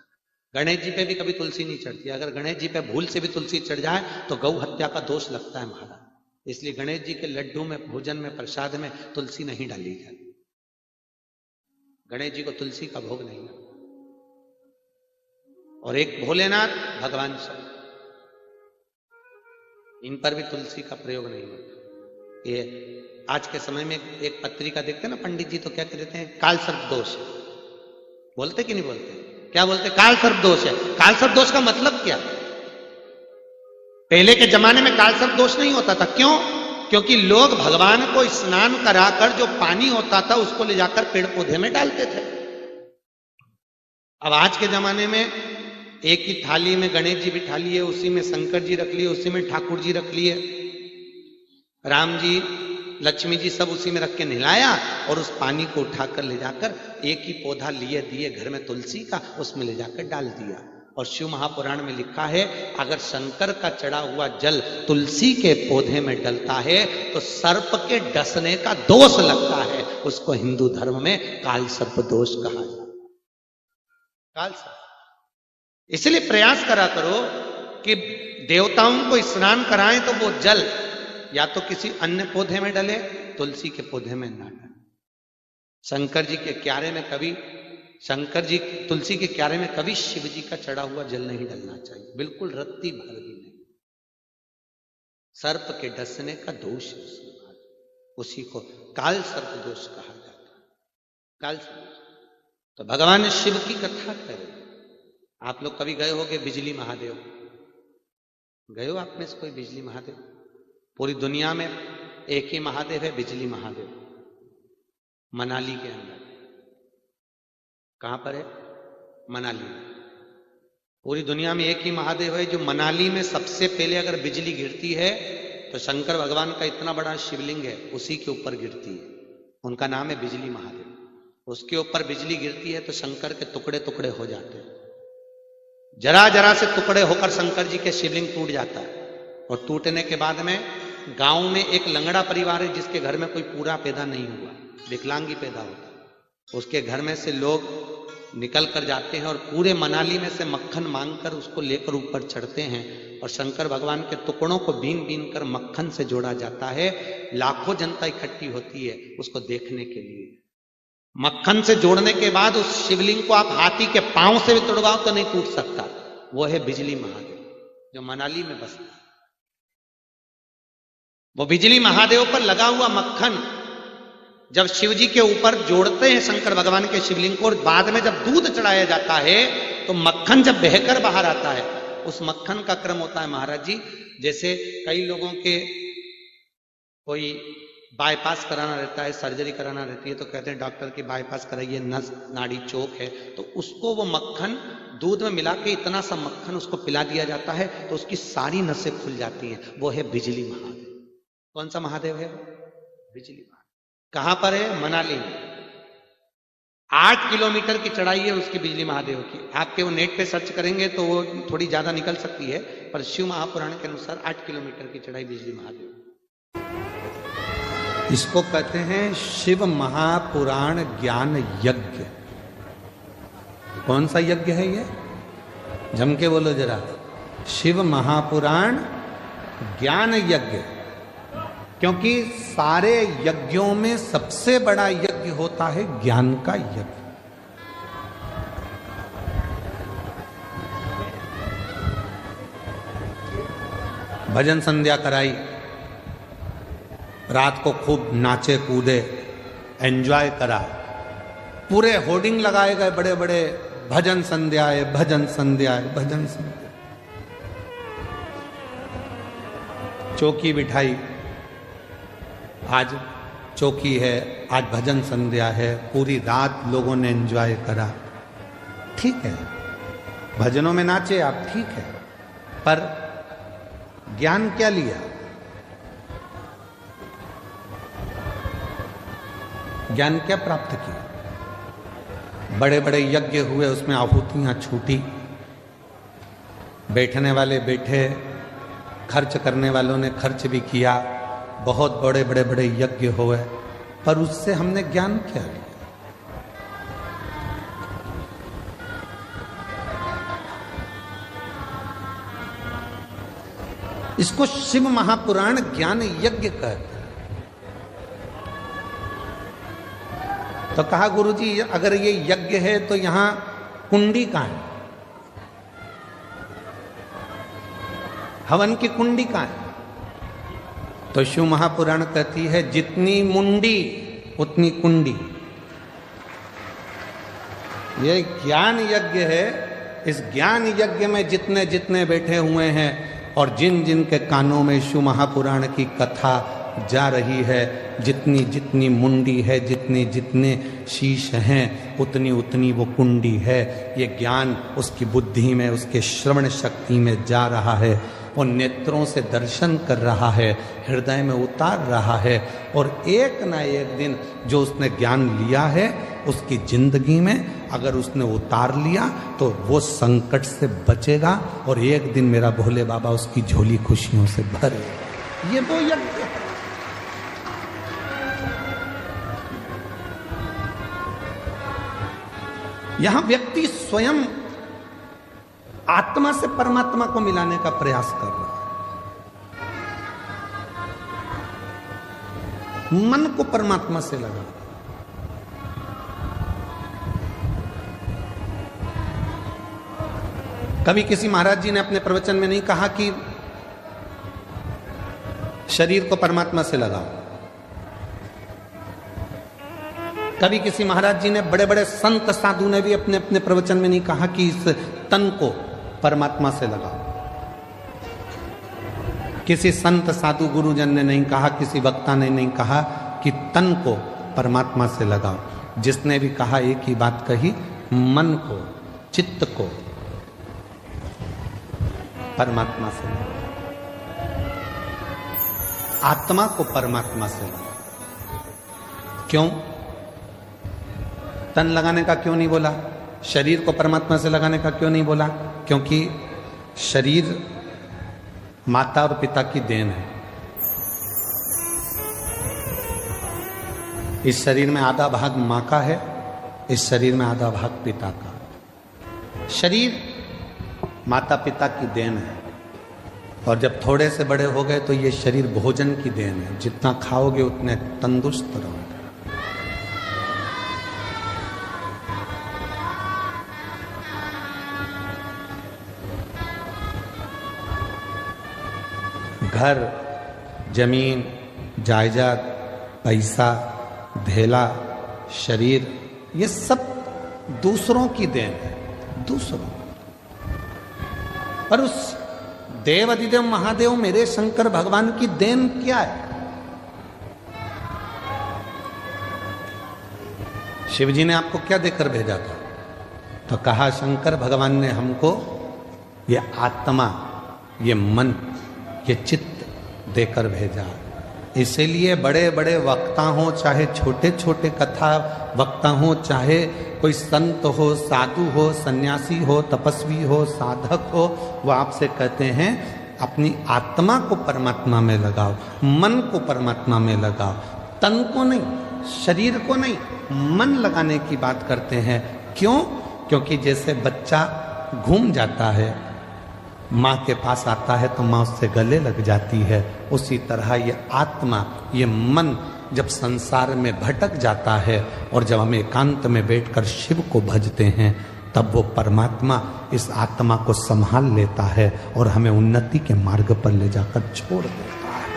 गणेश जी पे भी कभी तुलसी नहीं चढ़ती। अगर गणेश जी पे भूल से भी तुलसी चढ़ जाए तो गौ हत्या का दोष लगता है महाराज। इसलिए गणेश जी के लड्डू में, भोजन में, प्रसाद में तुलसी नहीं डाली जाती। गणेश जी को तुलसी का भोग नहीं है। और एक भोलेनाथ, भगवान शिव, इन पर भी तुलसी का प्रयोग नहीं होता। ये आज के समय में एक पत्रिका देखते हैं ना पंडित जी, तो क्या कहते हैं, काल सर्प दोष। बोलते कि नहीं बोलते? क्या बोलते? काल सर्प दोष है। काल सर्प दोष का मतलब क्या? पहले के जमाने में काल सर्प दोष नहीं होता था। क्यों? क्योंकि लोग भगवान को स्नान कराकर जो पानी होता था उसको ले जाकर पेड़ पौधे में डालते थे। अब आज के जमाने में एक ही थाली में गणेश जी बिठा लिए, उसी में शंकर जी रख लिए, उसी में ठाकुर जी रख लिए, राम जी, लक्ष्मी जी सब उसी में रख के नहलाया और उस पानी को उठाकर ले जाकर एक ही पौधा लिए दिए घर में तुलसी का, उसमें ले जाकर डाल दिया। और शिव महापुराण में लिखा है अगर शंकर का चढ़ा हुआ जल तुलसी के पौधे में डलता है तो सर्प के डसने का दोष लगता है। उसको हिंदू धर्म में काल सर्प दोष कहा जाता है। काल सर्प। इसलिए प्रयास करा करो कि देवताओं को स्नान कराएं तो वो जल या तो किसी अन्य पौधे में डले, तुलसी के पौधे में ना डले। शंकर जी के क्यारे में कभी, शंकर जी तुलसी के क्यारे में कभी शिव जी का चढ़ा हुआ जल नहीं डलना चाहिए, बिल्कुल रत्ती भर भी नहीं। सर्प के डसने का दोष है उसमें, उसी को काल सर्प दोष कहा जाता है। काल सर्प। तो भगवान शिव की कथा करें। आप लोग कभी गए होगे बिजली महादेव? गए हो आप में से कोई बिजली महादेव? पूरी दुनिया में एक ही महादेव है, बिजली महादेव, मनाली के अंदर। कहां पर है? मनाली में। पूरी दुनिया में एक ही महादेव है जो मनाली में सबसे पहले अगर बिजली गिरती है तो शंकर भगवान का इतना बड़ा शिवलिंग है उसी के ऊपर गिरती है। उनका नाम है बिजली महादेव। उसके ऊपर बिजली गिरती है तो शंकर के टुकड़े टुकड़े हो जाते हैं। जरा जरा से टुकड़े होकर शंकर जी के शिवलिंग टूट जाता है। और टूटने के बाद में गांव में एक लंगड़ा परिवार है जिसके घर में कोई पूरा पैदा नहीं हुआ, विकलांगी पैदा होता है। उसके घर में से लोग निकल कर जाते हैं और पूरे मनाली में से मक्खन मांगकर उसको लेकर ऊपर चढ़ते हैं और शंकर भगवान के टुकड़ों को बीन बीन कर मक्खन से जोड़ा जाता है। लाखों जनता इकट्ठी होती है उसको देखने के लिए। मक्खन से जोड़ने के बाद उस शिवलिंग को आप हाथी के पांव से भी तोड़वाओ तो नहीं टूट सकता। वो है बिजली महादेव जो मनाली में बसता है। वो बिजली महादेव पर लगा हुआ मक्खन जब शिव जी के ऊपर जोड़ते हैं शंकर भगवान के शिवलिंग को, और बाद में जब दूध चढ़ाया जाता है तो मक्खन जब बहकर बाहर आता है, उस मक्खन का क्रम होता है महाराज जी, जैसे कई लोगों के कोई बाईपास कराना रहता है, सर्जरी कराना रहती है, तो कहते हैं डॉक्टर की बाईपास कराइए, नस नाड़ी चौक है, तो उसको वो मक्खन दूध में मिला के इतना सा मक्खन उसको पिला दिया जाता है तो उसकी सारी नसें खुल जाती हैं। वो है बिजली महादेव। कौन सा महादेव है? बिजली महादेव। कहां पर है? मनाली में। 8 किलोमीटर की चढ़ाई है उसकी, बिजली महादेव की। आपके वो नेट पे सर्च करेंगे तो वो थोड़ी ज्यादा निकल सकती है, पर शिव महापुराण के अनुसार 8 किलोमीटर की चढ़ाई बिजली महादेव। इसको कहते हैं शिव महापुराण ज्ञान यज्ञ। कौन सा यज्ञ है ये? जम के बोलो जरा। शिव महापुराण ज्ञान यज्ञ। क्योंकि सारे यज्ञों में सबसे बड़ा यज्ञ होता है ज्ञान का यज्ञ। भजन संध्या कराई, रात को खूब नाचे कूदे, एंजॉय करा, पूरे होर्डिंग लगाए गए बड़े बड़े, भजन संध्या है, भजन संध्या है, भजन संध्या। चौकी बिठाई, आज चौकी है, आज भजन संध्या है, पूरी रात लोगों ने एंजॉय करा। ठीक है, भजनों में नाचे आप, ठीक है, पर ज्ञान क्या लिया? ज्ञान क्या प्राप्त किया? बड़े बड़े यज्ञ हुए, उसमें आहुतियां छूटी, बैठने वाले बैठे, खर्च करने वालों ने खर्च भी किया, बहुत बड़े बड़े बड़े यज्ञ हुए, पर उससे हमने ज्ञान क्या लिया? इसको शिव महापुराण ज्ञान यज्ञ कहते हैं। तो कहा गुरुजी अगर ये यज्ञ है तो यहां कुंडी कहां है? हवन की कुंडी कहां है? तो शिव महापुराण कहती है जितनी मुंडी उतनी कुंडी। ये ज्ञान यज्ञ है। इस ज्ञान यज्ञ में जितने जितने बैठे हुए हैं और जिन जिन के कानों में शिव महापुराण की कथा जा रही है, जितनी जितनी मुंडी है, जितने जितने शीश हैं, उतनी उतनी वो कुंडी है। ये ज्ञान उसकी बुद्धि में, उसके श्रवण शक्ति में जा रहा है, वो नेत्रों से दर्शन कर रहा है, हृदय में उतार रहा है। और एक ना एक दिन जो उसने ज्ञान लिया है उसकी जिंदगी में अगर उसने उतार लिया तो वो संकट से बचेगा और एक दिन मेरा भोले बाबा उसकी झोली खुशियों से भरेगा। ये वो यज्ञ है। यहां व्यक्ति स्वयं आत्मा से परमात्मा को मिलाने का प्रयास कर रहा है, मन को परमात्मा से लगा। कभी किसी महाराज जी ने अपने प्रवचन में नहीं कहा कि शरीर को परमात्मा से लगाओ। कभी किसी महाराज जी ने, बड़े बड़े संत साधु ने भी अपने अपने प्रवचन में नहीं कहा कि इस तन को परमात्मा से लगाओ। किसी संत साधु गुरुजन ने नहीं कहा, किसी वक्ता ने नहीं कहा कि तन को परमात्मा से लगाओ। जिसने भी कहा एक ही बात कही, मन को, चित्त को परमात्मा से लगाओ, आत्मा को परमात्मा से लगाओ। क्यों? तन लगाने का क्यों नहीं बोला? शरीर को परमात्मा से लगाने का क्यों नहीं बोला? क्योंकि शरीर माता और पिता की देन है। इस शरीर में आधा भाग मां का है, इस शरीर में आधा भाग पिता का। शरीर माता पिता की देन है और जब थोड़े से बड़े हो गए तो ये शरीर भोजन की देन है। जितना खाओगे उतने तंदुरुस्त रहोगे। घर, जमीन, जायदाद, पैसा, धेला, शरीर, ये सब दूसरों की देन है, दूसरों। पर उस देव अधिदेव महादेव मेरे शंकर भगवान की देन क्या है? शिव जी ने आपको क्या देकर भेजा था? तो कहा शंकर भगवान ने हमको ये आत्मा, ये मन, ये चित्त देकर भेजा। इसीलिए बड़े बड़े वक्ता हो, चाहे छोटे छोटे कथा वक्ता हो, चाहे कोई संत हो, साधु हो, सन्यासी हो, तपस्वी हो, साधक हो, वो आपसे कहते हैं अपनी आत्मा को परमात्मा में लगाओ, मन को परमात्मा में लगाओ, तन को नहीं, शरीर को नहीं, मन लगाने की बात करते हैं। क्यों? क्योंकि जैसे बच्चा घूम जाता है, माँ के पास आता है तो माँ उससे गले लग जाती है, उसी तरह ये आत्मा, ये मन जब संसार में भटक जाता है और जब हम एकांत में बैठकर शिव को भजते हैं तब वो परमात्मा इस आत्मा को संभाल लेता है और हमें उन्नति के मार्ग पर ले जाकर छोड़ देता है।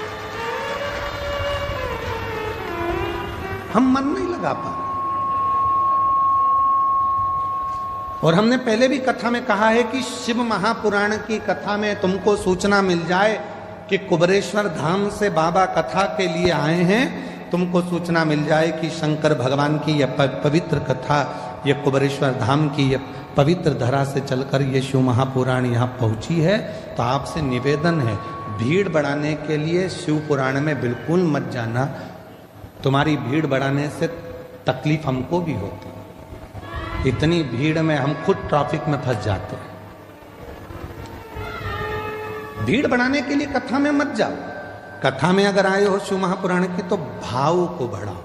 हम मन नहीं लगा पा रहे। और हमने पहले भी कथा में कहा है कि शिव महापुराण की कथा में तुमको सूचना मिल जाए कि कुबरेश्वर धाम से बाबा कथा के लिए आए हैं, तुमको सूचना मिल जाए कि शंकर भगवान की यह पवित्र कथा, ये कुबरेश्वर धाम की ये पवित्र धरा से चलकर ये शिव महापुराण यहाँ पहुँची है, तो आपसे निवेदन है भीड़ बढ़ाने के लिए शिव पुराण में बिल्कुल मत जाना। तुम्हारी भीड़ बढ़ाने से तकलीफ हमको भी होती है। इतनी भीड़ में हम खुद ट्रैफिक में फंस जाते हैं। भीड़ बढ़ाने के लिए कथा में मत जाओ। कथा में अगर आए हो शिव महापुराण की तो भाव को बढ़ाओ,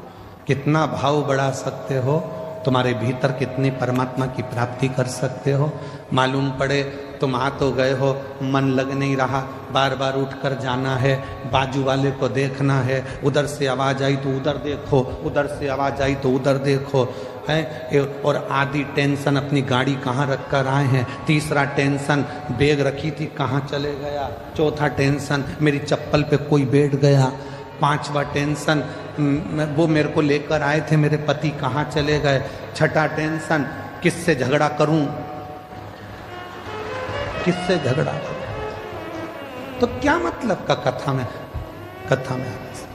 कितना भाव बढ़ा सकते हो, तुम्हारे भीतर कितनी परमात्मा की प्राप्ति कर सकते हो। मालूम पड़े तुम आ तो गए हो, मन लग नहीं रहा, बार बार उठकर जाना है, बाजू वाले को देखना है, उधर से आवाज आई तो उधर देखो, उधर से आवाज आई तो उधर देखो है। और आधी टेंशन अपनी गाड़ी कहाँ रख कर आए हैं, तीसरा टेंशन बैग रखी थी कहाँ चले गया, चौथा टेंशन मेरी चप्पल पे कोई बैठ गया, पांचवा टेंशन वो मेरे को लेकर आए थे मेरे पति कहाँ चले गए, छठा टेंशन किससे झगड़ा करूं, किससे झगड़ा करूं। तो क्या मतलब का कथा में आने से?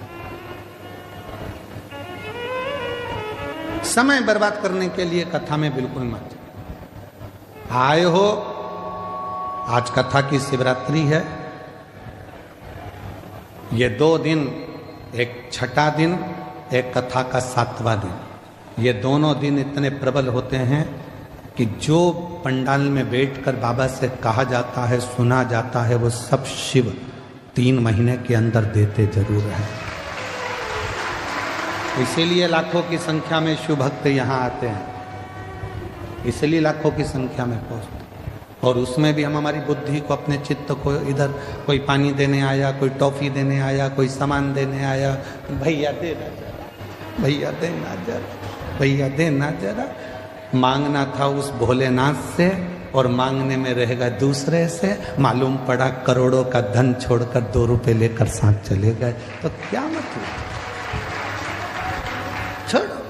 समय बर्बाद करने के लिए कथा में बिल्कुल मत आए हो। आज कथा की शिवरात्रि है, ये 2 दिन, एक छठा दिन, एक कथा का 7वां दिन, ये दोनों दिन इतने प्रबल होते हैं कि जो पंडाल में बैठकर बाबा से कहा जाता है, सुना जाता है, वो सब शिव 3 महीने के अंदर देते जरूर है। इसीलिए लाखों की संख्या में शिव भक्त यहाँ आते हैं, इसलिए लाखों की संख्या में पहुँचते। और उसमें भी हम हमारी बुद्धि को, अपने चित्त को, इधर कोई पानी देने आया, कोई टॉफी देने आया, कोई सामान देने आया, भैया देना जरा, भैया देना जरा, भैया देना जरा। मांगना था उस भोलेनाथ से और मांगने में रह गए दूसरे से। मालूम पड़ा करोड़ों का धन छोड़कर 2 रुपए लेकर साथ चले गए। तो क्या मतलब, छोड़ो।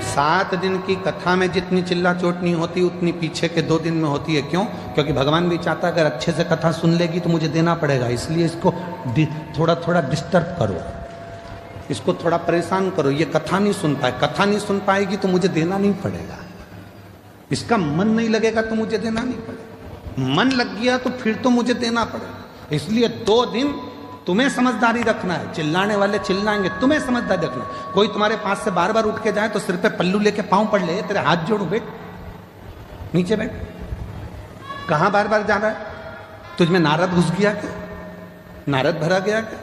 सात दिन की कथा में जितनी चिल्ला चोट नहीं होती उतनी पीछे के 2 दिन में होती है। क्यों? क्योंकि भगवान भी चाहता है अगर अच्छे से कथा सुन लेगी तो मुझे देना पड़ेगा, इसलिए इसको थोड़ा थोड़ा डिस्टर्ब करो, इसको थोड़ा परेशान करो। ये कथा नहीं सुन पाए, कथा नहीं सुन पाएगी तो मुझे देना नहीं पड़ेगा, इसका मन नहीं लगेगा तो मुझे देना नहीं पड़ेगा, मन लग गया तो फिर तो मुझे देना पड़ेगा। इसलिए 2 दिन तुम्हें समझदारी रखना है। चिल्लाने वाले चिल्लाएंगे, तुम्हें समझदारी रखना। कोई तुम्हारे पास से बार बार उठ के जाए तो सिर पे पल्लू लेके पांव पड़ ले, तेरे हाथ जोड़ो, बैठ नीचे बैठ। कहां बार बार जा रहा है? तुझमें नारद घुस गया क्या? नारद भरा गया क्या?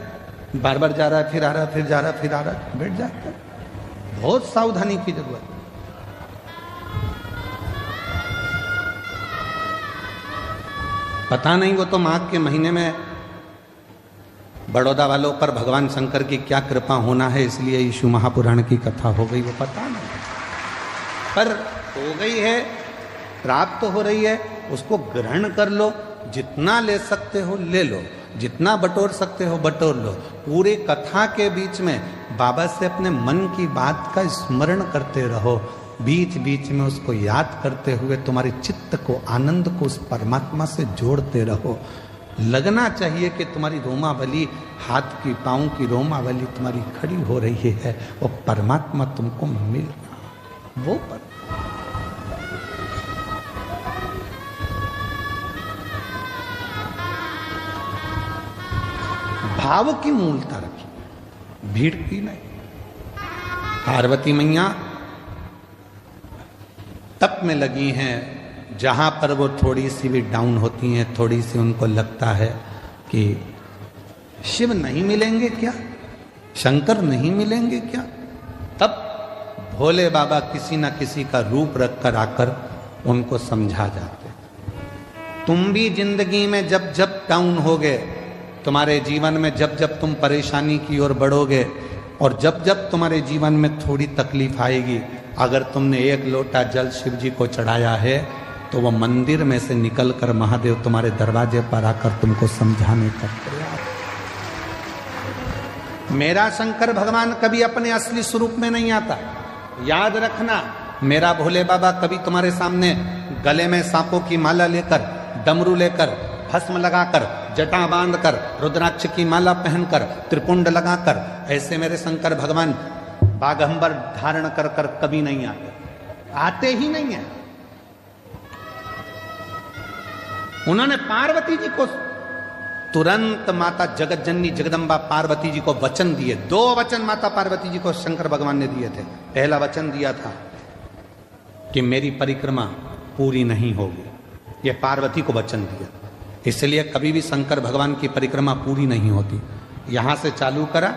बार बार जा रहा है, फिर आ रहा है, फिर जा रहा है, फिर आ रहा है, बैठ जाता। बहुत सावधानी की जरूरत है। पता नहीं वो तो माघ के महीने में बड़ौदा वालों पर भगवान शंकर की क्या कृपा होना है, इसलिए यीशु महापुराण की कथा हो गई, वो पता नहीं, पर हो गई है, प्राप्त हो रही है, उसको ग्रहण कर लो। जितना ले सकते हो ले लो, जितना बटोर सकते हो बटोर लो। पूरे कथा के बीच में बाबा से अपने मन की बात का स्मरण करते रहो, बीच बीच में उसको याद करते हुए तुम्हारे चित्त को, आनंद को उस परमात्मा से जोड़ते रहो। लगना चाहिए कि तुम्हारी रोमावली, हाथ की पाँव की रोमावली तुम्हारी खड़ी हो रही है, वो परमात्मा तुमको मिल रहा, वो पर भाव की मूलता रखी, भीड़ की नहीं। पार्वती मैया तप में लगी हैं, जहां पर वो थोड़ी सी भी डाउन होती हैं, थोड़ी सी उनको लगता है कि शिव नहीं मिलेंगे क्या, शंकर नहीं मिलेंगे क्या, तब भोले बाबा किसी ना किसी का रूप रखकर आकर उनको समझा जाते। तुम भी जिंदगी में जब जब डाउन होगे, तुम्हारे जीवन में जब जब तुम परेशानी की ओर बढ़ोगे और जब जब तुम्हारे जीवन में थोड़ी तकलीफ आएगी, अगर तुमने 1 लोटा जल शिव जी को चढ़ाया है तो वो मंदिर में से निकलकर महादेव तुम्हारे दरवाजे पर आकर तुमको समझाने का प्रयास। मेरा शंकर भगवान कभी अपने असली स्वरूप में नहीं आता, याद रखना। मेरा भोले बाबा कभी तुम्हारे सामने गले में सांपों की माला लेकर, डमरू लेकर, भस्म लगाकर, जटा बांधकर, रुद्राक्ष की माला पहनकर, त्रिपुंड लगाकर, ऐसे मेरे शंकर भगवान बागंबर धारण कर कर कभी नहीं आते ही नहीं है। उन्होंने पार्वती जी को तुरंत माता जगत जननी जगदम्बा पार्वती जी को वचन दिए। 2 वचन माता पार्वती जी को शंकर भगवान ने दिए थे। पहला वचन दिया था कि मेरी परिक्रमा पूरी नहीं होगी, ये पार्वती को वचन दिया। इसलिए कभी भी शंकर भगवान की परिक्रमा पूरी नहीं होती। यहां से चालू करा,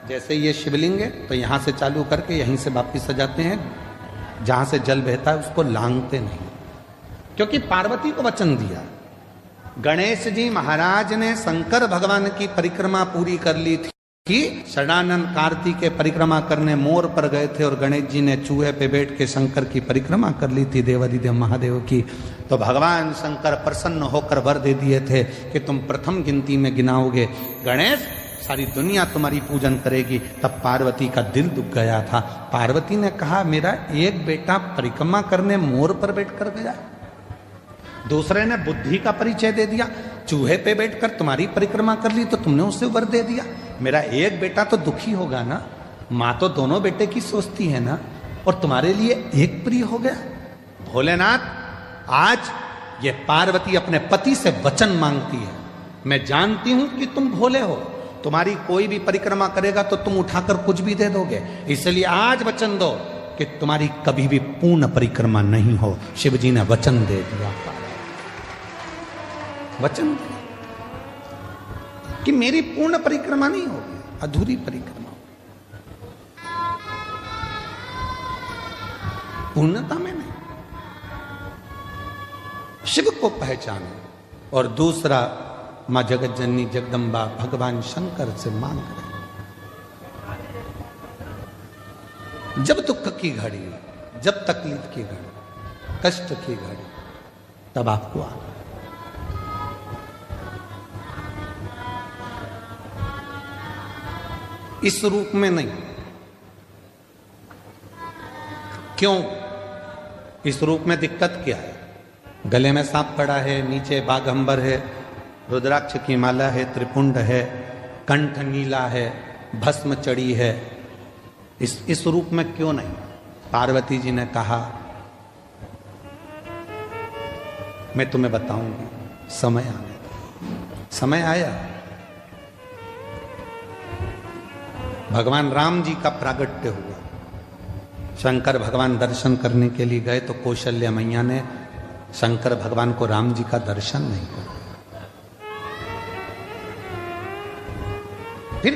जैसे ये शिवलिंग है तो यहां से चालू करके यहीं से वापिस सजाते हैं, जहां से जल बहता है उसको लांघते नहीं, क्योंकि पार्वती को वचन दिया। गणेश जी महाराज ने शंकर भगवान की परिक्रमा पूरी कर ली थी कि षडानंद कार्तिक के परिक्रमा करने मोर पर गए थे और गणेश जी ने चूहे पे बैठ के शंकर की परिक्रमा कर ली थी, देवादिदेव महादेव की। तो भगवान शंकर प्रसन्न होकर वर दे दिए थे कि तुम प्रथम गिनती में गिनाओगे गणेश, सारी दुनिया तुम्हारी पूजन करेगी। तब पार्वती का दिल दुख गया था। पार्वती ने कहा मेरा एक बेटा परिक्रमा करने मोर पर बैठ कर गया, दूसरे ने बुद्धि का परिचय दे दिया, चूहे पे बैठकर तुम्हारी परिक्रमा कर ली तो तुमने उसे वर दे दिया। मेरा एक बेटा तो दुखी होगा ना, मां तो दोनों बेटे की सोचती है ना, और तुम्हारे लिए एक प्रिय हो गया। भोलेनाथ, आज ये पार्वती अपने पति से वचन मांगती है। मैं जानती हूं कि तुम भोले हो, तुम्हारी कोई भी परिक्रमा करेगा तो तुम उठाकर कुछ भी दे दोगे, इसलिए आज वचन दो कि तुम्हारी कभी भी पूर्ण परिक्रमा नहीं हो। शिव जी ने वचन दे दिया, वचन दिया कि मेरी पूर्ण परिक्रमा नहीं होगी, अधूरी परिक्रमा होगी, पूर्णता में नहीं। शिव को पहचानो। और दूसरा, मां जगत जननी जगदम्बा भगवान शंकर से मांग रहे, जब दुख की घड़ी, जब तकलीफ की घड़ी, कष्ट की घड़ी, तब आपको आना। इस रूप में नहीं। क्यों? इस रूप में दिक्कत क्या है? गले में सांप पड़ा है, नीचे बाघंबर है, रुद्राक्ष की माला है, त्रिपुंड है, कंठ नीला है, भस्म चढ़ी है। इस रूप में क्यों नहीं? पार्वती जी ने कहा मैं तुम्हें बताऊंगी, समय आने दो। समय आया। भगवान राम जी का प्रागट्य हुआ। शंकर भगवान दर्शन करने के लिए गए तो कौशल्या मैया ने शंकर भगवान को राम जी का दर्शन नहीं किया। फिर